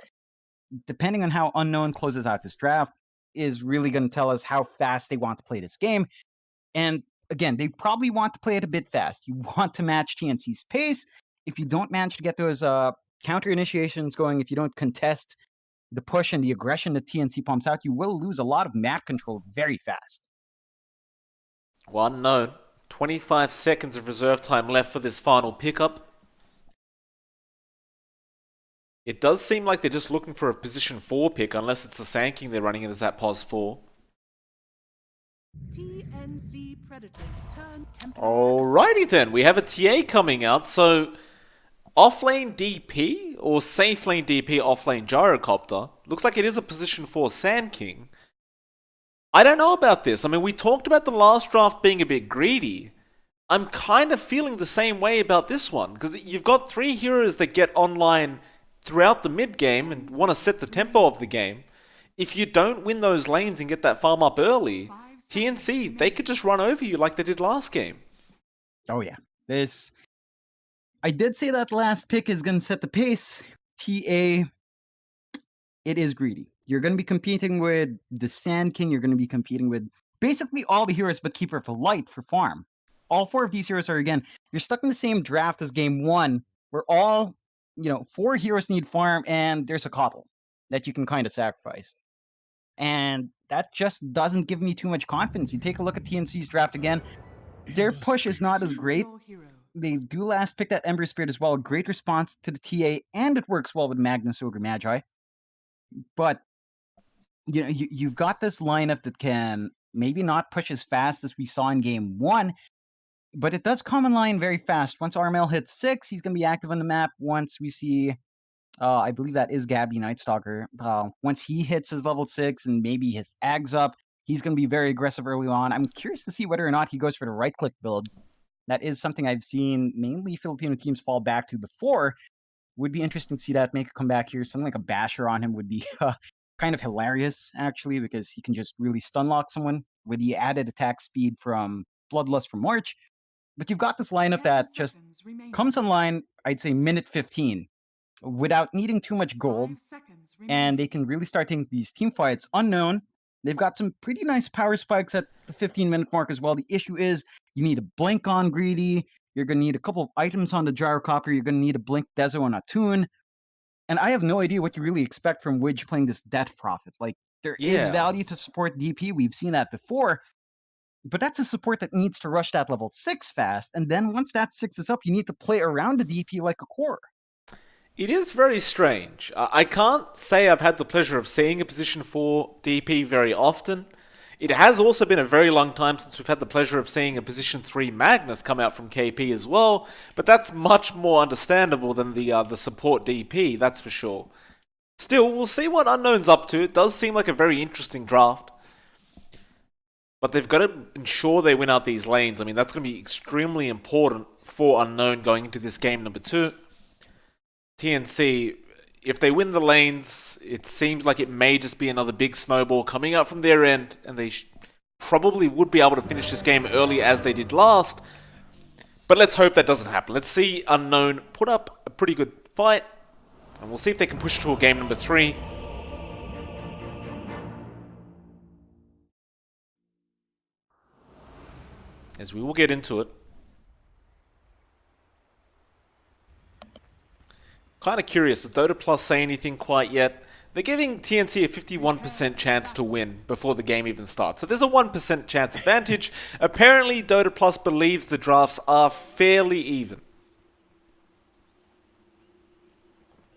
depending on how Unknown closes out this draft is really going to tell us how fast they want to play this game. And again, they probably want to play it a bit fast. You want to match TNC's pace. If you don't manage to get those counter initiations going, if you don't contest the push and the aggression that TNC pumps out, you will lose a lot of map control very fast. Well, no. 25 seconds of reserve time left for this final pickup. It does seem like they're just looking for a position 4 pick, unless it's the Sand King they're running it as that pos 4. TNC Predators turn Alrighty then, we have a TA coming out, so offlane DP or safe lane DP offlane Gyrocopter. Looks like it is a position 4 Sand King. I don't know about this. I mean, we talked about the last draft being a bit greedy. I'm kind of feeling the same way about this one, because you've got 3 heroes that get online throughout the mid game and want to set the tempo of the game. If you don't win those lanes and get that farm up early, TNC, they could just run over you like they did last game. Oh yeah. I did say that last pick is going to set the pace. TA, it is greedy. You're going to be competing with the Sand King. You're going to be competing with basically all the heroes but Keeper of the Light for farm. All 4 of these heroes are, again, you're stuck in the same draft as game 1, where all, 4 heroes need farm, and there's a Coddle that you can kind of sacrifice. And that just doesn't give me too much confidence. You take a look at TNC's draft again. Their push is not as great. They do last pick that Ember Spirit as well. Great response to the TA, and it works well with Magnus, Ogre, Magi. But you've got this lineup that can maybe not push as fast as we saw in game 1, but it does come in line very fast. Once Armel hits 6, he's going to be active on the map. Once we see, I believe that is Gabby Night Stalker. Once he hits his level 6 and maybe his Ag's up, he's going to be very aggressive early on. I'm curious to see whether or not he goes for the right-click build. That is something I've seen mainly Filipino teams fall back to before. Would be interesting to see that make a comeback here. Something like a basher on him would be kind of hilarious, actually, because he can just really stun lock someone with the added attack speed from Bloodlust from March. But you've got this lineup that just comes online, I'd say minute 15, without needing too much gold. And they can really start taking these team fights. Unknown, they've got some pretty nice power spikes at the 15-minute mark as well. The issue is you need a blink on greedy. You're going to need a couple of items on the Gyrocopter. You're going to need a Blink Dezo and a Toon. And I have no idea what you really expect from Widge playing this Death Prophet. Like, there is Yeah. value to support DP. We've seen that before. But that's a support that needs to rush that level 6 fast. And then once that 6 is up, you need to play around the DP like a core. It is very strange. I can't say I've had the pleasure of seeing a position 4 DP very often. It has also been a very long time since we've had the pleasure of seeing a position 3 Magnus come out from KP as well, but that's much more understandable than the support DP, that's for sure. Still, we'll see what Unknown's up to. It does seem like a very interesting draft. But they've got to ensure they win out these lanes. I mean, that's going to be extremely important for Unknown going into this game number 2. TNC, if they win the lanes, it seems like it may just be another big snowball coming out from their end, and they probably would be able to finish this game early as they did last. But let's hope that doesn't happen. Let's see Unknown put up a pretty good fight, and we'll see if they can push to a game number 3. As we will get into it. Kind of curious, does Dota Plus say anything quite yet? They're giving TNC a 51% chance to win before the game even starts. So there's a 1% chance advantage. Apparently, Dota Plus believes the drafts are fairly even.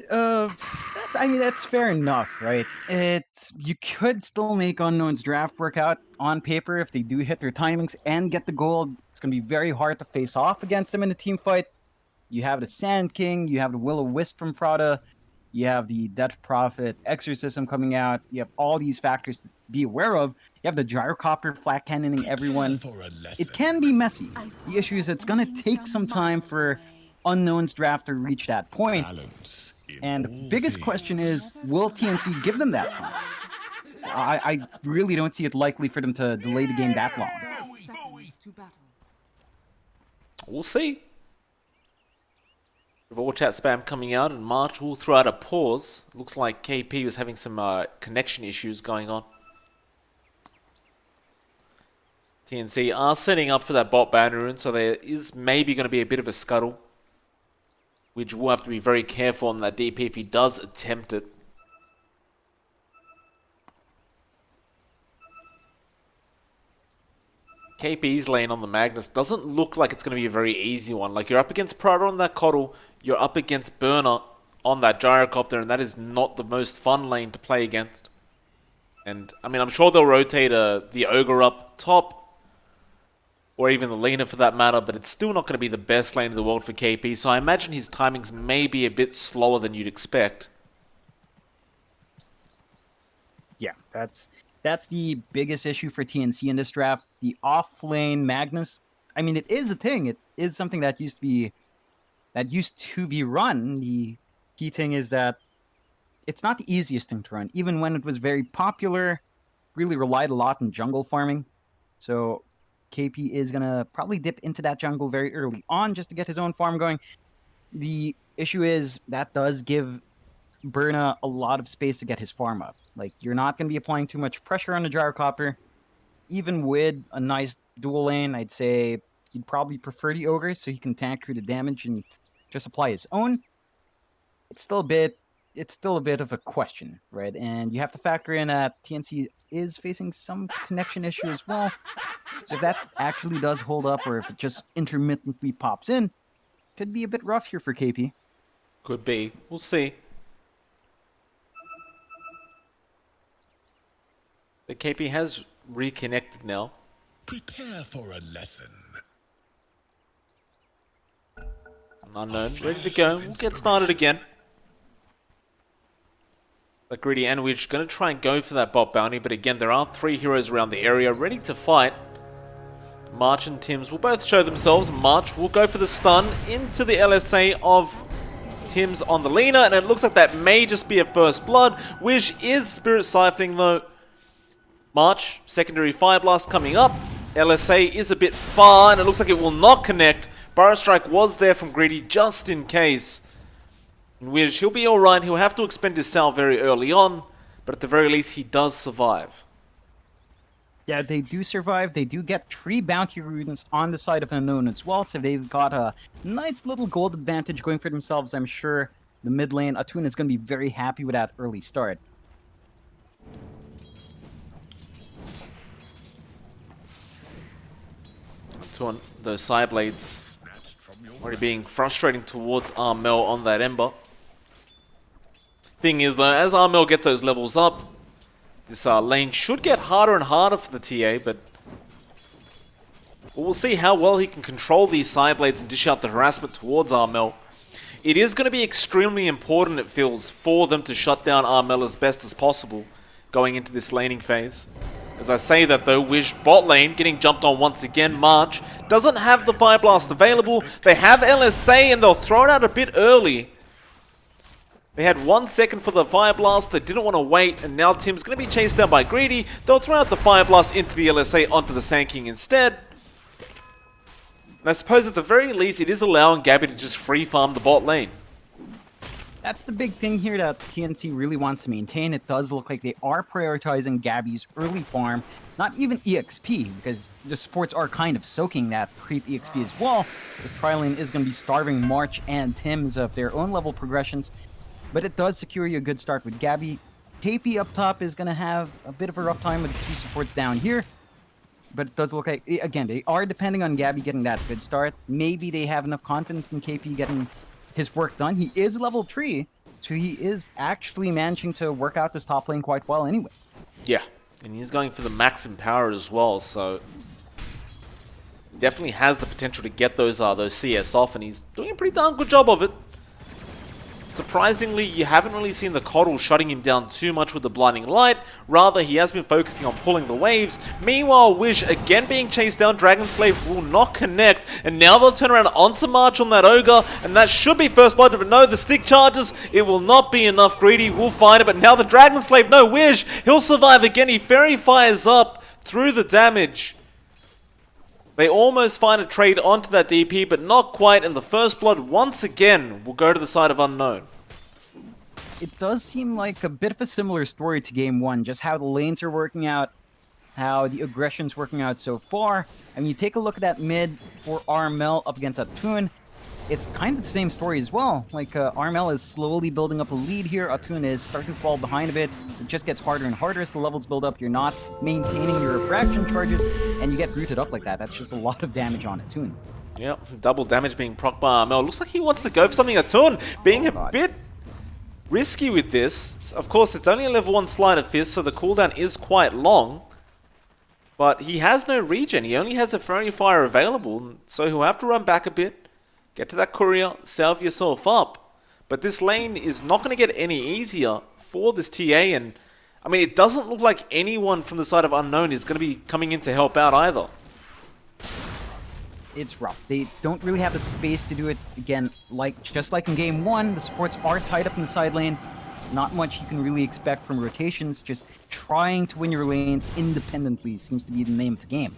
I mean, that's fair enough, right? You could still make Unknown's draft work out on paper if they do hit their timings and get the gold. It's going to be very hard to face off against them in a team fight. You have the Sand King, you have the Will-O-Wisp from Prada, you have the Death Prophet Exorcism coming out, you have all these factors to be aware of. You have the Gyrocopter flat cannoning everyone. It can be messy. The issue is it's going to take some time for Unknown's draft to reach that point. And the biggest question is, will TNC give them that time? I really don't see it likely for them to delay the game that long. We'll see. With all chat spam coming out, and March will throw out a pause. Looks like KP was having some connection issues going on. TNC are setting up for that bot boundary rune, so there is maybe going to be a bit of a scuttle, which we'll have to be very careful on that DP if he does attempt it. KP's lane on the Magnus doesn't look like it's going to be a very easy one. Like, you're up against Prada on that Coddle, you're up against Burner on that Gyrocopter, and that is not the most fun lane to play against. And, I mean, I'm sure they'll rotate the Ogre up top, or even the Lina for that matter, but it's still not going to be the best lane in the world for KP, so I imagine his timings may be a bit slower than you'd expect. Yeah, that's the biggest issue for TNC in this draft. The off-lane Magnus. I mean, it is a thing. It is something that used to be run. The key thing is that it's not the easiest thing to run. Even when it was very popular, really relied a lot on jungle farming. So KP is gonna probably dip into that jungle very early on just to get his own farm going. The issue is that does give Burna a lot of space to get his farm up. Like, you're not going to be applying too much pressure on the Gyrocopter. Even with a nice dual lane, I'd say he'd probably prefer the Ogre so he can tank through the damage and just apply his own. It's still a bit of a question, right? And you have to factor in that TNC is facing some connection issue as well. So if that actually does hold up, or if it just intermittently pops in, could be a bit rough here for KP. Could be. We'll see. The KP has reconnected now. Prepare for a lesson. Unknown, ready to go. We'll get started again. But Greedy and Widge going to try and go for that bot bounty, but again, there are 3 heroes around the area ready to fight. March and Tims will both show themselves. March will go for the stun into the LSA of Tims on the Lina, and it looks like that may just be a first blood. Widge is spirit siphoning though. March, secondary Fire Blast coming up. LSA is a bit far, and it looks like it will not connect. Burrow Strike was there from Greedy just in case. And Widge, he'll be alright. He'll have to expend his sal very early on, but at the very least, he does survive. Yeah, they do survive. They do get 3 bounty runes on the side of Unknown as well, so they've got a nice little gold advantage going for themselves. I'm sure the mid lane, Atun is going to be very happy with that early start. To those side blades already being frustrating towards Armel on that Ember. Thing is though, as Armel gets those levels up, this lane should get harder and harder for the TA, but we'll see how well he can control these side blades and dish out the harassment towards Armel. It is going to be extremely important, it feels, for them to shut down Armel as best as possible going into this laning phase. As I say that though, Wish bot lane getting jumped on once again. March doesn't have the Fire Blast available. They have LSA and they'll throw it out a bit early. They had 1 second for the Fire Blast, they didn't want to wait, and now Tim's going to be chased down by Greedy. They'll throw out the Fire Blast into the LSA onto the Sand King instead. And I suppose at the very least it is allowing Gabby to just free farm the bot lane. That's the big thing here that TNC really wants to maintain. It does look like they are prioritizing Gabby's early farm, not even EXP, because the supports are kind of soaking that creep EXP as well. This tri-lane is going to be starving March and Tim's of their own level progressions, but it does secure you a good start with Gabby. KP up top is going to have a bit of a rough time with the 2 supports down here, but it does look like, again, they are depending on Gabby getting that good start. Maybe they have enough confidence in KP getting his work done. He is level 3, so he is actually managing to work out this top lane quite well anyway. Yeah, and he's going for the max in power as well, so definitely has the potential to get those CS off, and he's doing a pretty darn good job of it. Surprisingly, you haven't really seen the Coddle shutting him down too much with the Blinding Light. Rather, he has been focusing on pulling the waves. Meanwhile, Wish, again being chased down, Dragon Slave will not connect. And now they'll turn around onto March on that Ogre. And that should be first blood, but no, the stick charges. It will not be enough. Greedy will find it, but now the Dragon Slave, no, Wish, he'll survive again. He fairy fires up through the damage. They almost find a trade onto that DP, but not quite, and the first blood once again will go to the side of Unknown. It does seem like a bit of a similar story to Game 1, just how the lanes are working out, how the aggression's working out so far. I mean, you take a look at that mid for Armel up against Atun, it's kind of the same story as well. Like, Armel is slowly building up a lead here, Atun is starting to fall behind a bit. It just gets harder and harder as the levels build up. You're not maintaining your refraction charges, and you get rooted up like that. That's just a lot of damage on Atun. Yep, double damage being procced by Armel. Looks like he wants to go for something. Atun being a bit risky with this. Of course, it's only a level 1 Sleight of Fist, so the cooldown is quite long. But he has no regen. He only has a Fairy Fire available, so he'll have to run back a bit. Get to that courier, salve yourself up. But this lane is not going to get any easier for this TA, and I mean, it doesn't look like anyone from the side of Unknown is going to be coming in to help out either. It's rough. They don't really have the space to do it. Again, just like in Game 1, the supports are tied up in the side lanes. Not much you can really expect from rotations. Just trying to win your lanes independently seems to be the name of the game.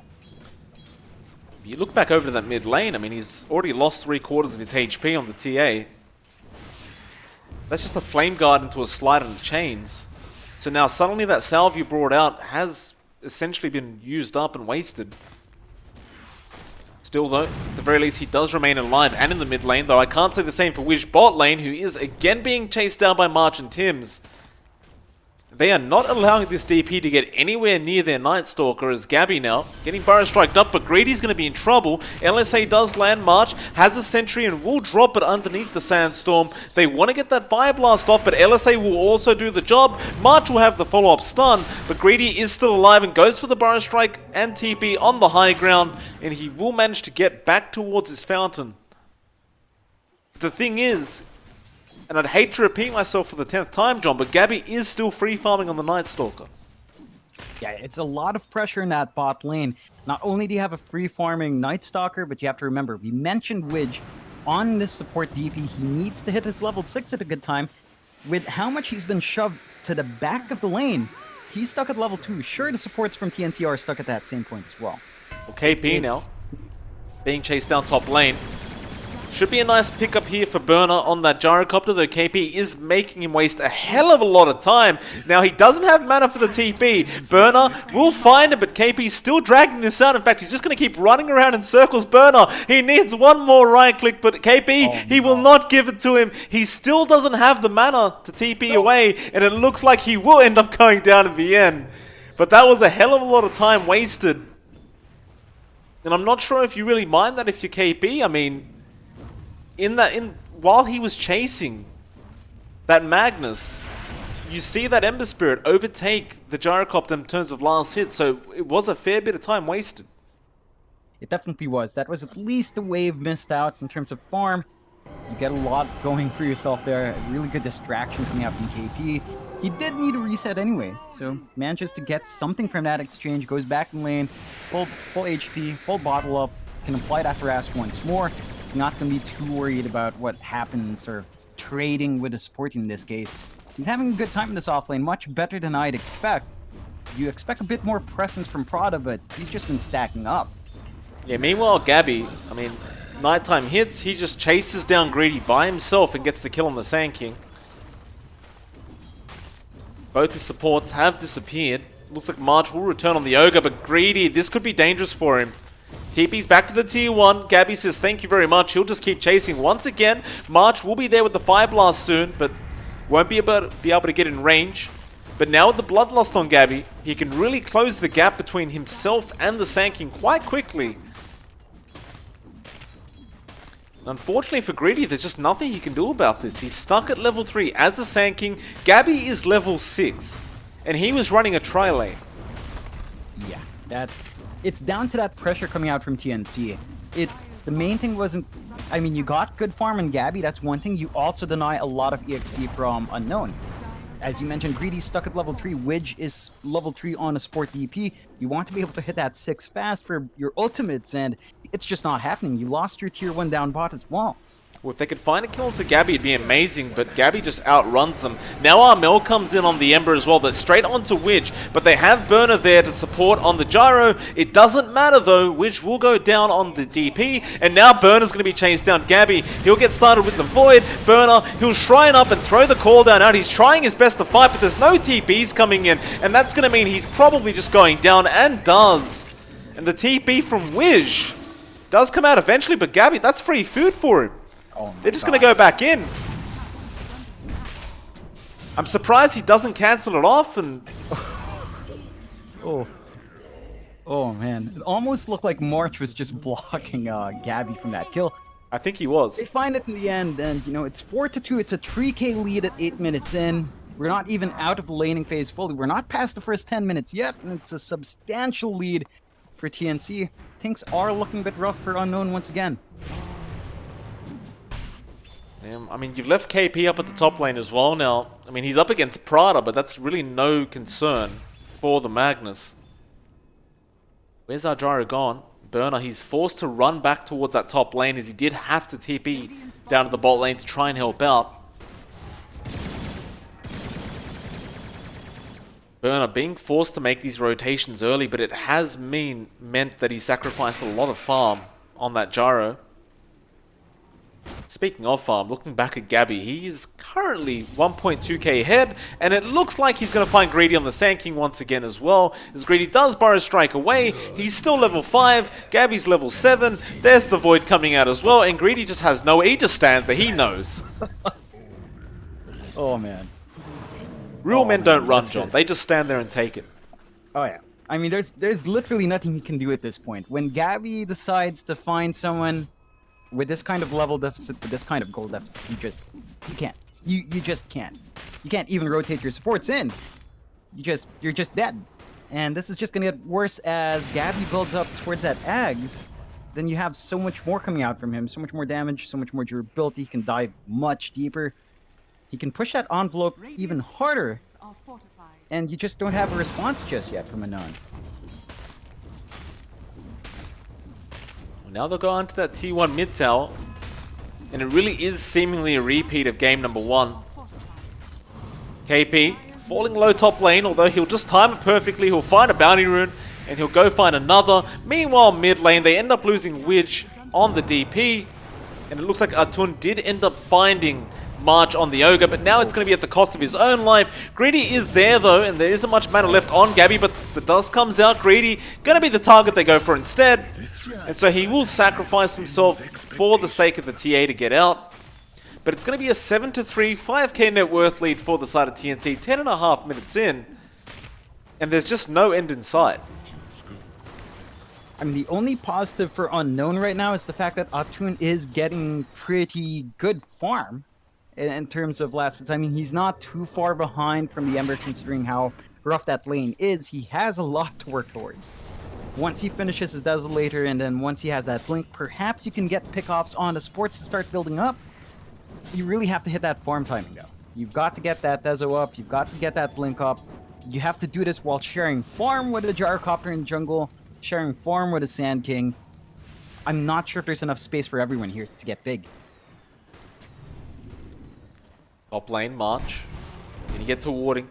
You look back over to that mid lane, I mean, he's already lost 3/4 of his HP on the TA. That's just a Flame Guard into a slide on the chains. So now suddenly that salve you brought out has essentially been used up and wasted. Still though, at the very least he does remain alive and in the mid lane, though I can't say the same for Wish bot lane, who is again being chased down by March and Tims. They are not allowing this DP to get anywhere near their Night Stalker as Gabby now getting Burrow striked up, but Greedy's going to be in trouble. LSA does land. March has a sentry and will drop it underneath the Sandstorm. They want to get that Fire Blast off, but LSA will also do the job. March will have the follow-up stun, but Greedy is still alive and goes for the Burrow Strike and TP on the high ground, and he will manage to get back towards his fountain. The thing is, and I'd hate to repeat myself for the 10th time, John, but Gabby is still free farming on the Night Stalker. Yeah, it's a lot of pressure in that bot lane. Not only do you have a free farming Night Stalker, but you have to remember, we mentioned Widge on this support DP. He needs to hit his level 6 at a good time. With how much he's been shoved to the back of the lane, he's stuck at level 2. Sure, the supports from TNC are stuck at that same point as well. Well, KP now being chased down top lane. Should be a nice pickup here for Burner on that gyrocopter, though KP is making him waste a hell of a lot of time. Now, he doesn't have mana for the TP. Burner will find it, but KP's still dragging this out. In fact, he's just going to keep running around in circles. Burner, he needs one more right click, but KP, he will not give it to him. He still doesn't have the mana to TP away, and it looks like he will end up going down in the end. But that was a hell of a lot of time wasted. And I'm not sure if you really mind that if you're KP. I mean, while he was chasing that Magnus, you see that Ember Spirit overtake the gyrocopter in terms of last hit, so it was a fair bit of time wasted. It definitely was. That was at least a wave missed out in terms of farm. You get a lot going for yourself there. A really good distraction coming out from KP. He did need a reset anyway, so manages to get something from that exchange, goes back in lane, full HP, full bottle up, can apply that harass once more. He's not going to be too worried about what happens or trading with a support in this case. He's having a good time in this offlane, much better than I'd expect. You expect a bit more presence from Prada, but he's just been stacking up. Yeah, meanwhile, Gabby, I mean, nighttime hits, he just chases down Greedy by himself and gets the kill on the Sand King. Both his supports have disappeared. Looks like March will return on the Ogre, but Greedy, this could be dangerous for him. TP's back to the tier 1. Gabby says thank you very much. He'll just keep chasing. Once again, March will be there with the Fire Blast soon, but won't be able to get in range. But now with the Bloodlust on Gabby, he can really close the gap between himself and the Sand King quite quickly. Unfortunately for Greedy, there's just nothing he can do about this. He's stuck at level 3 as the Sand King. Gabby is level 6, and he was running a tri-lane. Yeah, it's down to that pressure coming out from TNC. The main thing wasn't, I mean, you got good farm in Gabby, that's one thing. You also deny a lot of EXP from Unknown. As you mentioned, Greedy's stuck at level 3. Widge is level 3 on a support DP. You want to be able to hit that 6 fast for your ultimates, and it's just not happening. You lost your tier 1 down bot as well. Well, if they could find a kill into Gabby, it'd be amazing, but Gabby just outruns them. Now Armel comes in on the Ember as well. They're straight onto Widge, but they have Burner there to support on the Gyro. It doesn't matter, though. Widge will go down on the DP, and now Burner's going to be chased down. Gabby, he'll get started with the Void. Burner, he'll shrine up and throw the call down out. He's trying his best to fight, but there's no TPs coming in, and that's going to mean he's probably just going down, and does. And the TP from Widge does come out eventually, but Gabby, that's free food for him. They're just going to go back in. I'm surprised he doesn't cancel it off and... Oh man, it almost looked like March was just blocking Gabby from that kill. I think he was. They find it in the end, and you know, it's 4-2. It's a 3k lead at 8 minutes in. We're not even out of the laning phase fully. We're not past the first 10 minutes yet, and it's a substantial lead for TNC. Things are looking a bit rough for Unknown once again. I mean, you've left KP up at the top lane as well now. I mean, he's up against Prada, but that's really no concern for the Magnus. Where's our Gyro gone? Burner, he's forced to run back towards that top lane as he did have to TP down to the bot lane to try and help out. Burner being forced to make these rotations early, but it has meant that he sacrificed a lot of farm on that Gyro. Speaking of farm, looking back at Gabby, he is currently 1.2k ahead, and it looks like he's going to find Greedy on the Sand King once again as well, as Greedy does Burrow Strike away. He's still level 5, Gabby's level 7, there's the Void coming out as well, and Greedy just has he just stands there, he knows. Oh man. Real men don't run, John, they just stand there and take it. Oh yeah. I mean, there's literally nothing he can do at this point. When Gabby decides to find someone with this kind of level deficit, with this kind of gold deficit, you can't. You just can't. You can't even rotate your supports in. You're just dead. And this is just gonna get worse as Gabby builds up towards that Ags. Then you have so much more coming out from him, so much more damage, so much more durability. He can dive much deeper. He can push that envelope even harder. And you just don't have a response just yet from Anon. Now they'll go on to that T1 mid tower, and it really is seemingly a repeat of game number 1. KP falling low top lane, although he'll just time it perfectly. He'll find a bounty rune, and he'll go find another. Meanwhile, mid lane, they end up losing Widge on the DP. And it looks like Atun did end up finding March on the Ogre, but now it's going to be at the cost of his own life. Greedy is there though, and there isn't much mana left on Gabby, but the dust comes out. Greedy going to be the target they go for instead. And so he will sacrifice himself for the sake of the TA to get out. But it's going to be a 7-3, 5k net worth lead for the side of TNC, 10.5 minutes in. And there's just no end in sight. I mean, the only positive for Unknown right now is the fact that Atun is getting pretty good farm in terms of last hits. I mean, he's not too far behind from the Ember considering how rough that lane is. He has a lot to work towards. Once he finishes his Desolator and then once he has that Blink, perhaps you can get pickoffs on the supports to start building up. You really have to hit that farm timing though. You've got to get that Deso up, you've got to get that Blink up. You have to do this while sharing farm with a Gyrocopter in jungle, sharing farm with a Sand King. I'm not sure if there's enough space for everyone here to get big. Top lane, March. Can you get to warding?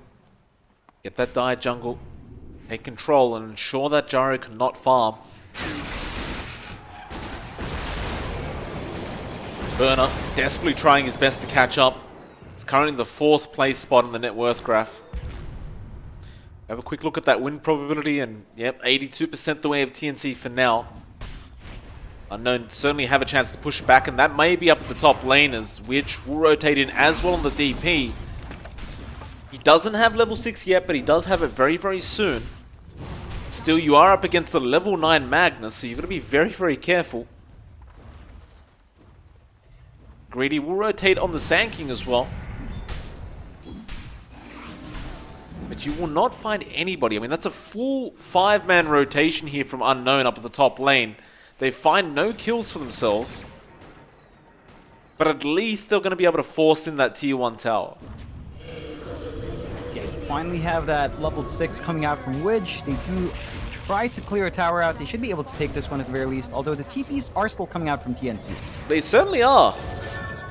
Get that Dire jungle. Take control and ensure that Gyro cannot farm. Burner desperately trying his best to catch up. It's currently in the 4th place spot in the net worth graph. Have a quick look at that win probability and yep, 82% the way of TNC for now. Unknown certainly have a chance to push back, and that may be up at the top lane as Witch will rotate in as well on the DP. He doesn't have level 6 yet, but he does have it very, very soon. Still, you are up against the level 9 Magnus, so you've got to be very, very careful. Greedy will rotate on the Sand King as well. But you will not find anybody. I mean, that's a full 5-man rotation here from Unknown up at the top lane. They find no kills for themselves. But at least they're going to be able to force in that tier 1 tower. Yeah, you finally have that level 6 coming out from Widge. They do try to clear a tower out. They should be able to take this one at the very least, although the TPs are still coming out from TNC. They certainly are.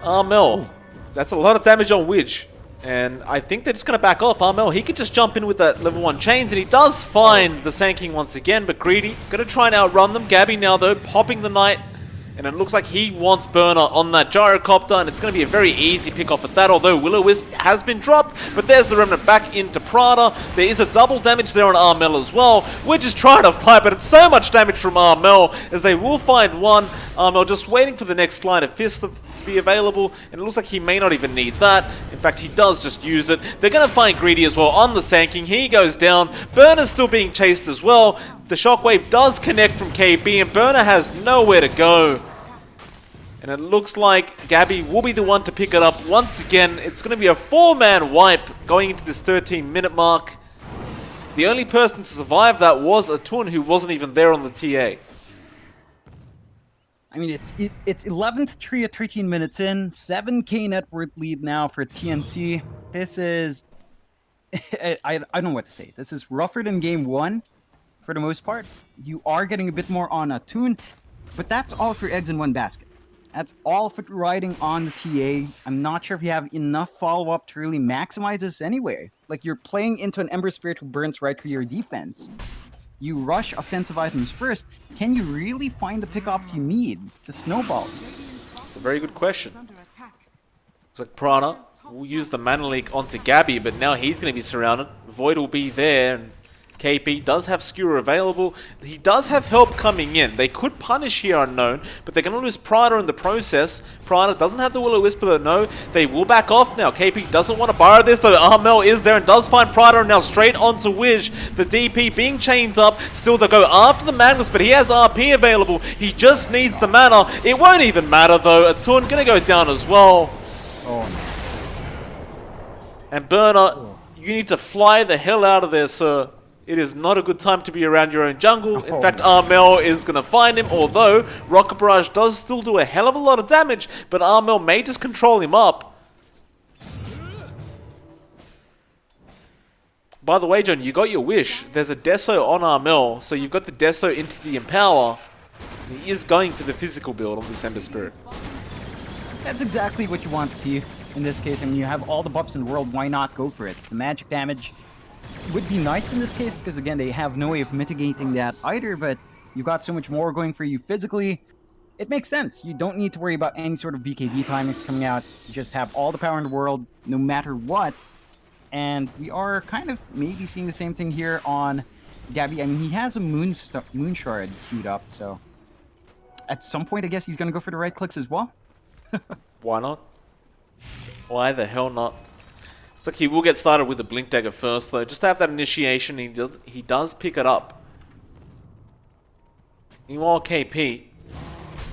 Armel. That's a lot of damage on Widge. And I think they're just going to back off. Armel, he could just jump in with that level 1 chains, and he does find the Sand King once again, but Greedy going to try and outrun them. Gabby now, though, popping the Knight, and it looks like he wants Burner on that Gyrocopter, and it's going to be a very easy pick-off at that, although Will-O-Wisp has been dropped, but there's the Remnant back into Prada. There is a double damage there on Armel as well. We're just trying to fight, but it's so much damage from Armel, as they will find one. Armel just waiting for the next line of Fist to be available, and it looks like he may not even need that. In fact, he does just use it. They're going to find Greedy as well on the Sand King. He goes down. Burner's still being chased as well. The Shockwave does connect from KB, and Burner has nowhere to go. And it looks like Gabby will be the one to pick it up once again. It's going to be a 4-man wipe going into this 13-minute mark. The only person to survive that was Atun, who wasn't even there on the TA. I mean, it's 11-3 at 13 minutes in, 7k net worth lead now for TNC. This is, I don't know what to say. This is rougher than game 1 for the most part. You are getting a bit more on Atun, but that's all for eggs in one basket. That's all for riding on the TA. I'm not sure if you have enough follow-up to really maximize this anyway. Like, you're playing into an Ember Spirit who burns right through your defense. You rush offensive items first. Can you really find the pickoffs you need? The snowball. It's a very good question. Looks like Prana will use the Mana Leak onto Gabby, but now he's going to be surrounded. Void will be there, and KP does have Skewer available. He does have help coming in. They could punish here Unknown, but they're going to lose Prada in the process. Prada doesn't have the Will-O-Wisp, though. No, they will back off now. KP doesn't want to borrow this, though. Armel is there and does find Prada, now straight onto Widge. The DP being chained up. Still, they'll go after the Magnus, but he has RP available. He just needs the mana. It won't even matter, though. Atun going to go down as well. Oh, no. And Burner, you need to fly the hell out of there, sir. It is not a good time to be around your own jungle. In fact, Armel is going to find him, although Rocket Barrage does still do a hell of a lot of damage, but Armel may just control him up. By the way, John, you got your wish. There's a Deso on Armel, so you've got the Deso into the Empower. And he is going for the physical build on this Ember Spirit. That's exactly what you want to see in this case. I mean, you have all the buffs in the world, why not go for it? The magic damage would be nice in this case because, again, they have no way of mitigating that either, but you've got so much more going for you physically. It makes sense. You don't need to worry about any sort of BKB timing coming out. You just have all the power in the world, no matter what. And we are kind of maybe seeing the same thing here on Gabby. I mean, he has a Moon Shard queued up, so at some point, I guess he's going to go for the right clicks as well. Why not? Why the hell not? Looks like he will get started with the Blink Dagger first, though. Just to have that initiation, he does pick it up. Meanwhile, KP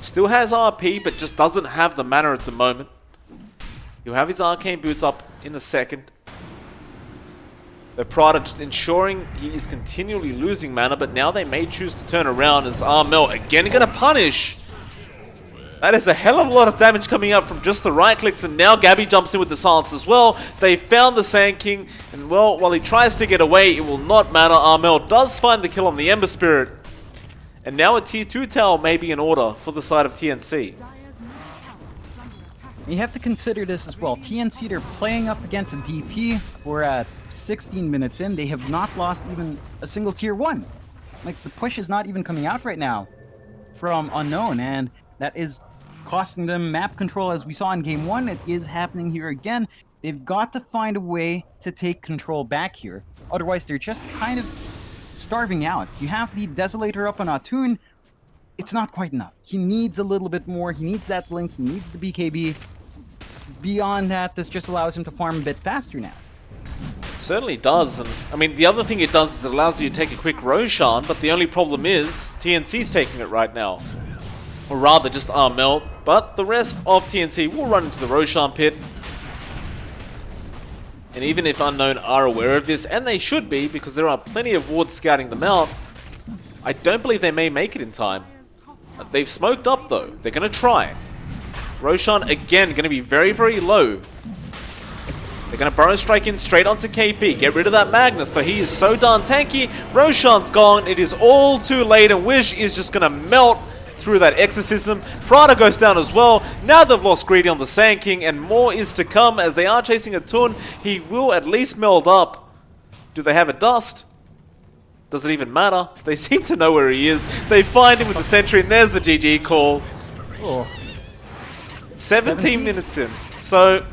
still has RP, but just doesn't have the mana at the moment. He'll have his Arcane Boots up in a second. The Prada just ensuring he is continually losing mana, but now they may choose to turn around as Armel again going to punish. That is a hell of a lot of damage coming up from just the right clicks, and now Gabby jumps in with the silence as well. They found the Sand King, and well, while he tries to get away, it will not matter. Armel does find the kill on the Ember Spirit. And now a tier 2 tower may be in order for the side of TNC. You have to consider this as well. TNC, they're playing up against a DP. We're at 16 minutes in. They have not lost even a single tier 1. Like, the push is not even coming out right now from Unknown, and that is costing them map control as we saw in game 1. It is happening here again. They've got to find a way to take control back here. Otherwise, they're just kind of starving out. You have the Desolator up on Atun. It's not quite enough. He needs a little bit more. He needs that Blink. He needs the BKB. Beyond that, this just allows him to farm a bit faster now. Certainly does. And I mean, the other thing it does is it allows you to take a quick Roshan, but the only problem is TNC's taking it right now. Or rather, just Armel. But the rest of TNC will run into the Roshan pit. And even if Unknown are aware of this, and they should be, because there are plenty of wards scouting them out, I don't believe they may make it in time. They've smoked up though. They're going to try. Roshan again going to be very, very low. They're going to Burrow Strike in straight onto KP. Get rid of that Magnus, though he is so darn tanky. Roshan's gone. It is all too late, and Wish is just going to melt through that Exorcism. Prada goes down as well. Now they've lost Greedy on the Sand King, and more is to come as they are chasing a Tun. He will at least meld up. Do they have a Dust? Does it even matter? They seem to know where he is. They find him with the Sentry, and there's the GG call. Oh. 17 minutes in. So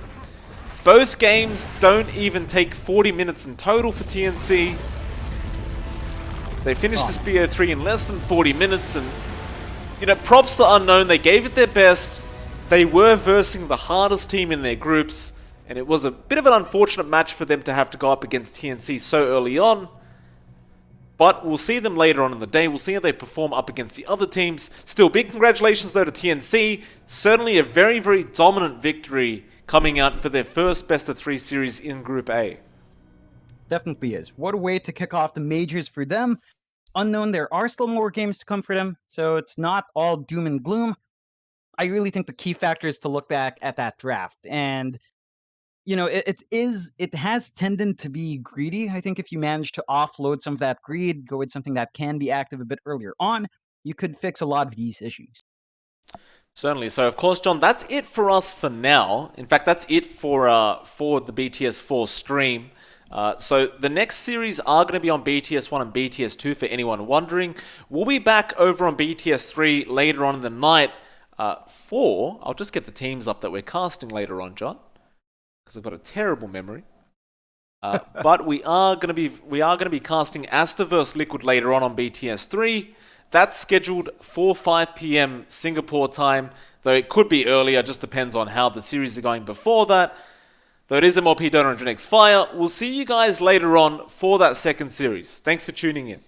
both games don't even take 40 minutes in total for TNC. They finished this BO3 in less than 40 minutes, and you know, props to Unknown. They gave it their best. They were versing the hardest team in their groups, and it was a bit of an unfortunate match for them to have to go up against TNC so early on. But we'll see them later on in the day. We'll see how they perform up against the other teams. Still, big congratulations though to TNC. Certainly a very, very dominant victory coming out for their first best-of-3 series in Group A. Definitely is. What a way to kick off the majors for them. Unknown, there are still more games to come for them, so it's not all doom and gloom. I really think the key factor is to look back at that draft. And, you know, it has tended to be greedy. I think if you manage to offload some of that greed, go with something that can be active a bit earlier on, you could fix a lot of these issues. Certainly. So, of course, John, that's it for us for now. In fact, that's it for the BTS4 stream. So the next series are going to be on BTS1 and BTS2 for anyone wondering. We'll be back over on BTS3 later on in the night I'll just get the teams up that we're casting later on, John, because I've got a terrible memory. But we are going to be casting Asta vs Liquid later on BTS3. That's scheduled for 5 PM Singapore time, though it could be earlier, just depends on how the series are going before that. Though it is MLP Dota and X Fire. We'll see you guys later on for that second series. Thanks for tuning in.